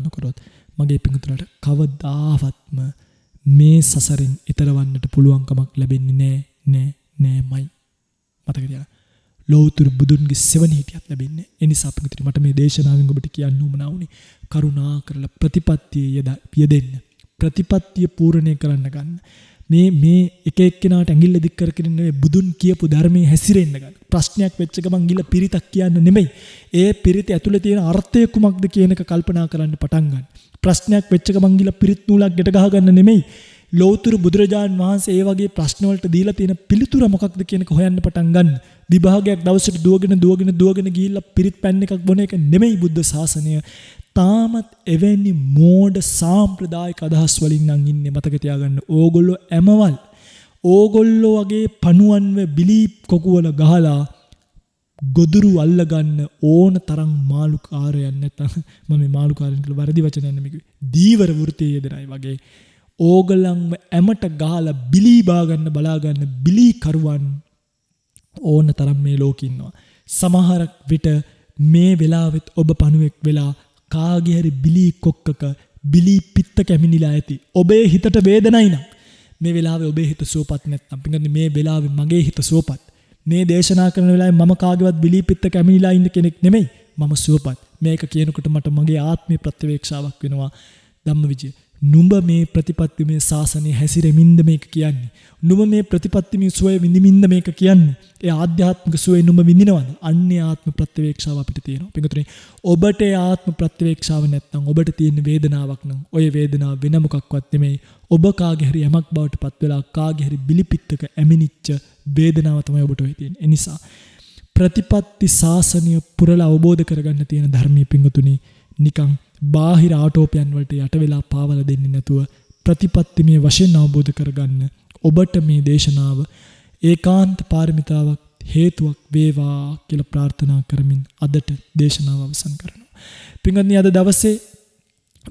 Speaker 2: නොකරොත් මගේ පිටුතරට කවදාවත්ම මේ සසරෙන් ඈතරවන්නට පුළුවන් කමක් ලැබෙන්නේ නෑමයි. මතක තියාගන්න. ලෞතුරු බුදුන්ගේ සෙවණ හිටියක් ලැබෙන්නේ. ඒ නිසා පිටුතුනි මට මේ දේශනාවෙන් ඔබට කියන්න උවමනා වුණේ කරුණා කරලා ප්‍රතිපත්තිය යෙදෙන්න. ප්‍රතිපත්තිය පූර්ණේ කරන්න ගන්න. මේ එක එක්කෙනාට ඇඟිල්ල දික් කරගෙන නෙවෙයි බුදුන් කියපු ධර්මයේ හැසිරෙන්න ගන්න. ප්‍රශ්නයක් වෙච්ච ගමන් ගිල පිරිතක් කියන්න නෙමෙයි. ඒ පිරිත ඇතුලේ තියෙන අර්ථය කුමක්ද කියන එක කල්පනා කරන්න පටන් ගන්න. ප්‍රශ්නයක් වෙච්ච ගමන් ගිල පිරිත් නූලක් ගැට ගහ ගන්න නෙමෙයි. ලෞතුරු බුදුරජාන් වහන්සේ ඒ වගේ ප්‍රශ්න වලට දීලා තියෙන පිළිතුර මොකක්ද කියන එක හොයන්න පටන් ගන්න. විභාගයක් දවසට දුවගෙන ගිහිල්ලා පිරිත් පැන් එකක් බොන එක නෙමෙයි බුද්ධ ශාසනය. තාමත් එවැනි මෝඩ සාම්ප්‍රදායික අදහස් වලින් නම් ඉන්නේ මතක තියාගන්න. ඕගොල්ලෝ ඇමවල් ඕගොල්ලෝ වගේ පණුවන්ව බිලි කොකුවල ගහලා ගොදුරු අල්ලගන්න ඕන තරම් මාළුකාරයන් නැත්තම් මම මේ මාළුකාරයන් කියලා වැරදි වචනයක් නෙමෙයි දීවර වෘත්තයේ යෙදෙනයි වගේ ඕගලන්ව ඇමට ගහලා බිලි බාගන්න බලාගන්න බිලි කරුවන් ඕන තරම් මේ ලෝකේ ඉන්නවා. සමහරක් විට මේ වෙලාවෙත් ඔබ පණුවෙක් වෙලා කාගේ හරි බිලි කොක්කක බිලි පිත්ත කැමිනිලා ඇති. ඔබේ හිතට වේදනයි නම් මේ වෙලාවේ ඔබේ හිත සුවපත් නැත්නම් පිටින් මේ වෙලාවේ මගේ හිත සුවපත්. මේ දේශනා කරන වෙලාවේ මම කාගේවත් බිලි පිත්ත කැමිනිලා ඉන්න කෙනෙක් නෙමෙයි. මම සුවපත්. මේක කියනකොට මට මගේ ආත්මීය ප්‍රත්‍යවේක්ෂාවක් වෙනවා. ධම්මවිජය නුඹ මේ ප්‍රතිපත්තිමය ශාසනය හැසිරෙමින්ද මේක කියන්නේ. නුඹ මේ ප්‍රතිපත්තිමය සුවය විඳිමින්ද මේක කියන්නේ. ඒ ආධ්‍යාත්මික සුවය නුඹ විඳිනවද? අන්නේ ආත්ම ප්‍රත්‍යවේක්ෂාව අපිට තියෙනවා. පිටුතුනේ ඔබට ඒ ආත්ම ප්‍රත්‍යවේක්ෂාව නැත්නම් ඔබට තියෙන වේදනාවක් නම් ඔය වේදනාව වෙන මොකක්වත් නෙමෙයි. ඔබ කාගේ හරි යමක් බවට පත් වෙලා කාගේ හරි බිලිපිත්තක ඇමිනිච්ච වේදනාව තමයි ඔබට ඔය තියෙන්නේ. ඒ නිසා ප්‍රතිපත්ති ශාසනය පුරලා අවබෝධ කරගන්න තියෙන ධර්මයේ පිටුතුනේ නිකන් බාහිර ආටෝපයන් වලට යට වෙලා පාවලා දෙන්නේ නැතුව ප්‍රතිපත්තිමය වශයෙන් අවබෝධ කරගන්න ඔබට මේ දේශනාව ඒකාන්ත පාරමිතාවක් හේතුවක් වේවා කියලා ප්‍රාර්ථනා කරමින් අදට දේශනාව අවසන් කරනවා. පින්වත්නි අද දවසේ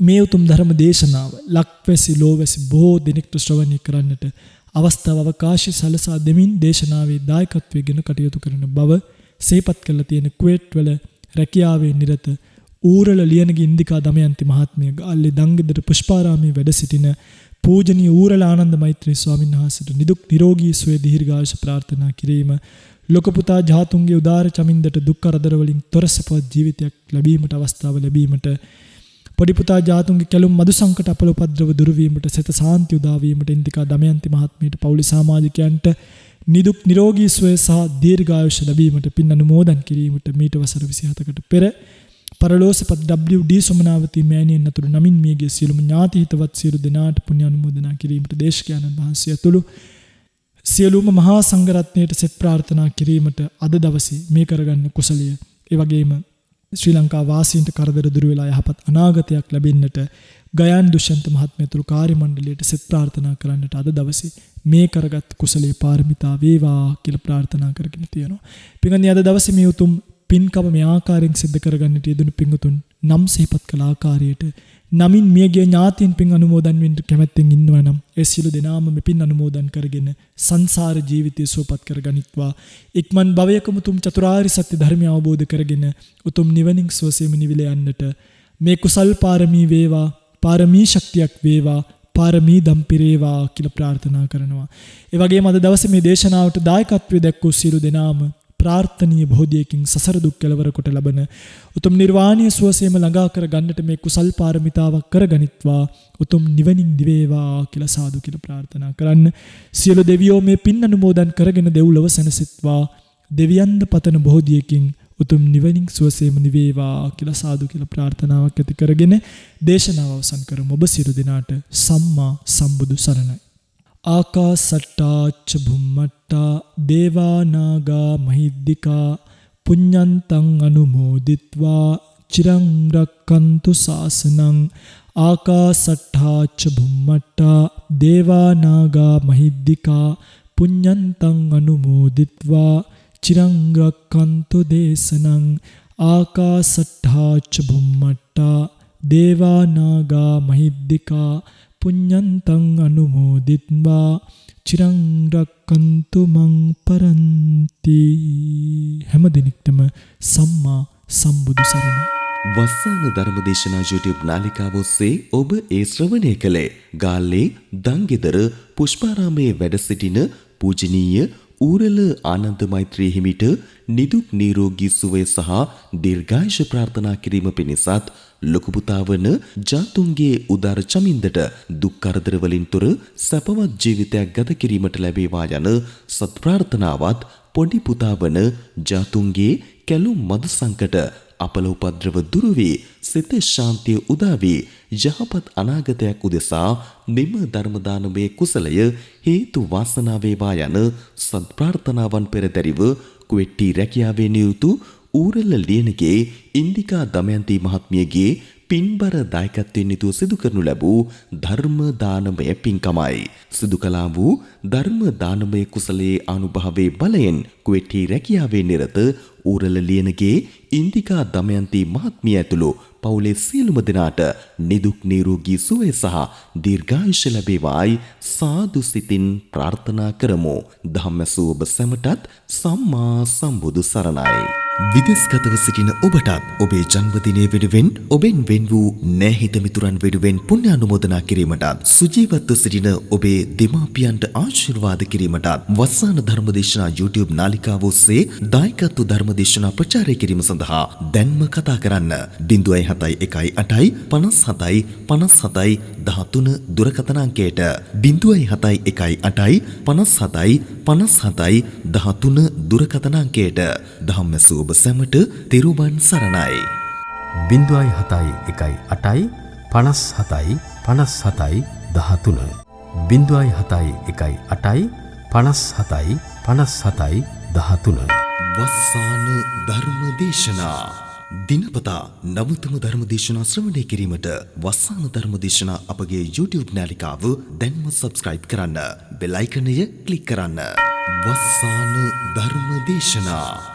Speaker 2: මේ උතුම් ධර්ම දේශනාව ලක්වැසි ලෝවැසි බොහෝ දිනෙකට ශ්‍රවණය කරන්නට අවස්ථාව අවකාශය සලසා දෙමින් දේශනාවේ දායකත්වයෙන් කටයුතු කරන බව සිහිපත් කරලා තියෙන කුවේට් වල රැකියාවේ නිරත ඌරල ලියනගේ ඉන්දිකා දමයන්ති මහත්මිය ගාල්ලේ දංගෙදර පුෂ්පාරාමයේ වැඩ සිටින පූජනීය ඌරල ආනන්ද මෛත්‍රී ස්වාමීන් වහන්සේට නිදුක් නිරෝගී සුවය දීර්ඝායුෂ ප්‍රාර්ථනා කිරීම ලොකු පුතා ජාතුන්ගේ උදාර චමින්දට දුක් කරදර වලින් තොර සපවත් ජීවිතයක් ලැබීමට අවස්ථාව ලැබීමට පොඩි පුතා ජාතුන්ගේ කැලුම් මදු සංකට අපල උපද්‍රව දුරු වීමට සිත සාන්ති උදා වීමට ඉන්දිකා දමයන්ති මහත්මියට පවුලේ සමාජිකයන්ට නිදුක් නිරෝගී සුවය සහ දීර්ඝායුෂ ලැබීමට පින් අනුමෝදන් කිරීමට මීට වසර 27කට පෙර පරලෝසපත් WD සොමනාවතී මෑණියන් අතුරු නමින් මියගේ සියලුම ඥාති හිතවත් සියලු දෙනාට පුණ්‍ය අනුමෝදනා කිරීමට දේශකයන්න් වහන්සේ ඇතුළු සියලුම මහා සංඝරත්නයට සෙත් ප්‍රාර්ථනා කිරීමට අද දවසේ මේ කරගන්න කුසලය ඒ වගේම ශ්‍රී ලංකා වාසීන්ට කරදර දුරු වෙලා යහපත් අනාගතයක් ලැබෙන්නට ගයාන් දුෂ්‍යන්ත මහත්මිය ඇතුළු කාර්ය මණ්ඩලයට සෙත් ප්‍රාර්ථනා කරන්නට අද දවසේ මේ කරගත් කුසලයේ පාරමිතා වේවා කියලා ප්‍රාර්ථනා කරගෙන තියෙනවා. පින්වත්නි අද දවසේ මේ උතුම් පින්කම මේ ආකාරයෙන් සිද්ධ කරගන්නට යෙදුණු පින්වතුන් නම් සිහිපත් කළ ආකාරයට නමින් මියගිය ඥාතීන් පින් අනුමෝදන් වෙන්න කැමැත්තෙන් ඉන්නවා නම් ඒ සියලු දෙනාම මේ පින් අනුමෝදන් කරගෙන සංසාර ජීවිතය සුවපත් කරගනිත්වා ඉක්මන් භවයකම උතුම් චතුරාර්ය සත්‍ය ධර්මය අවබෝධ කරගෙන උතුම් නිවනින් සුවසේම නිවිල යන්නට මේ කුසල් පාරමී වේවා පාරමී ශක්තියක් වේවා පාරමී දම් පිරේවා කියලා ප්‍රාර්ථනා කරනවා. ඒ වගේම අද දවසේ මේ දේශනාවට දායකත්වයේ දැක්වූ සියලු දෙනාම ප්‍රාර්ථනීය බෝධියකින් සසර දුක් කෙලවර කොට ලබන උතුම් නිර්වාණීය සුවසේම ළඟා කර ගන්නට මේ කුසල් පාරමිතාවක් කරගනිත්වා උතුම් නිවනින් දිවේවා කියලා සාදු කියලා ප්‍රාර්ථනා කරන්න. සියලු දෙවියෝ මේ පින් අනුමෝදන් කරගෙන දෙව්ලොව සැනසෙත්වා දෙවියන්ද පතන බෝධියකින් උතුම් නිවනින් සුවසේම නිවේවා කියලා සාදු කියලා ප්‍රාර්ථනාවක් ඇති කරගෙන දේශනාව අවසන් කරමු. ඔබ සියලු දෙනාට සම්මා සම්බුදු සරණයි. ආකාසට්ටාච බුම්මට්ටා දේවා නාග මහිද්దికා පුඤ්ඤන්තං අනුමෝදිත්වා චිරං රක්칸තු ශාසනං ආකාසට්ටාච බුම්මට්ටා දේවා නාග මහිද්దికා පුඤ්ඤන්තං අනුමෝදිත්වා චිරං රක්칸තු දේශනං ආකාසට්ටාච බුම්මට්ටා දේවා නාග මහිද්దికා පුඤ්ඤන්තං අනුමෝදිත්වා චිරං රක්칸තු මං පරන්ති. හැම දිනෙකටම සම්මා සම්බුදු සරණයි.
Speaker 1: වස්සාන ධර්මදේශනා YouTube නාලිකාව ඔස්සේ ඔබ ඒ ශ්‍රවණය කළේ ගාල්ලේ දංගෙදර පුෂ්පාරාමයේ වැඩ සිටින පූජනීය ඌරල ආනන්ද මෛත්‍රී හිමිට නිදුක් නිරෝගී සුවය සහ දීර්ඝායුෂ ප්‍රාර්ථනා කිරීම පිණිසත් ලොකු පුතා වන ජාතුන්ගේ උදාර චමින්දට දුක් කරදර වලින් තොර සැපවත් ජීවිතයක් ගත කිරීමට ලැබේවා යන සත් ප්‍රාර්ථනාවත් පොඩි පුතා වන ජාතුන්ගේ කැලුම් මද සංකට අපල උපද්‍රව දුරු වී සිත ශාන්තිය උදා වී යහපත් අනාගතයක් උදෙසා මෙම ධර්ම දානමය කුසලය හේතු වාසනා වේවා යන සත් ප්‍රාර්ථනාවන් පෙරදැරිව කුවෙට්ටි රැකියාවේ නියුතු ඌරල ලියනගේ ඉන්දිකා දමයන්ති මහත්මියගේ පින්බර දායකත්වයෙන් යුතුව සිදු කරනු ලැබූ ධර්ම දානමය පින්කමයි. සිදු කළා වූ ධර්ම දානමය කුසලයේ අනුභවයේ බලයෙන් කුවෙට්ටි රැකියාවේ නිරත ඌරල ලියනගේ ඉන්දිකා දමයන්ති මහත්මිය ඇතුළු පවුලේ සියලුම දෙනාට නිදුක් නිරෝගී සුවය සහ දීර්ඝායුෂ ලැබේවායි සාදු සිතින් ප්‍රාර්ථනා කරමු. ධම්මසූ ඔබ සැමටත් සම්මා සම්බුදු සරණයි. විදේශගතව සිටින ඔබටත් ඔබේ ජන්මදිනය වෙනුවෙන් ඔබෙන් වෙන් වූ නැහිත මිතුරන් වෙනුවෙන් පුණ්‍ය අනුමෝදනා කිරීමටත් සුජීවත්ව සිටින ඔබේ දෙමාපියන්ට ආශිර්වාද කිරීමටත් වස්සාන ධර්මදේශනා YouTube නාලිකාව ඔස්සේ දායකත්ව ධර්මදේශනා ප්‍රචාරය කිරීම සඳහා දැන්ම කතා කරන්න 071 57 57 13 දුරකථන අංකයට 071 57 57 13 දුරකථන අංකයට ධම්මසූ ඔබ සැමට තෙරුවන් සරණයි.
Speaker 3: 071 8 57 57 13 071 8 57 57 13
Speaker 1: වස්සාන ධර්මදේශනා දිනපතා නවතම ධර්මදේශනා ශ්‍රවණය කිරීමට වස්සාන ධර්මදේශනා අපගේ YouTube නාලිකාව දැන්ම subscribe කරන්න. බෙල් අයිකනය ක්ලික් කරන්න. වස්සාන ධර්මදේශනා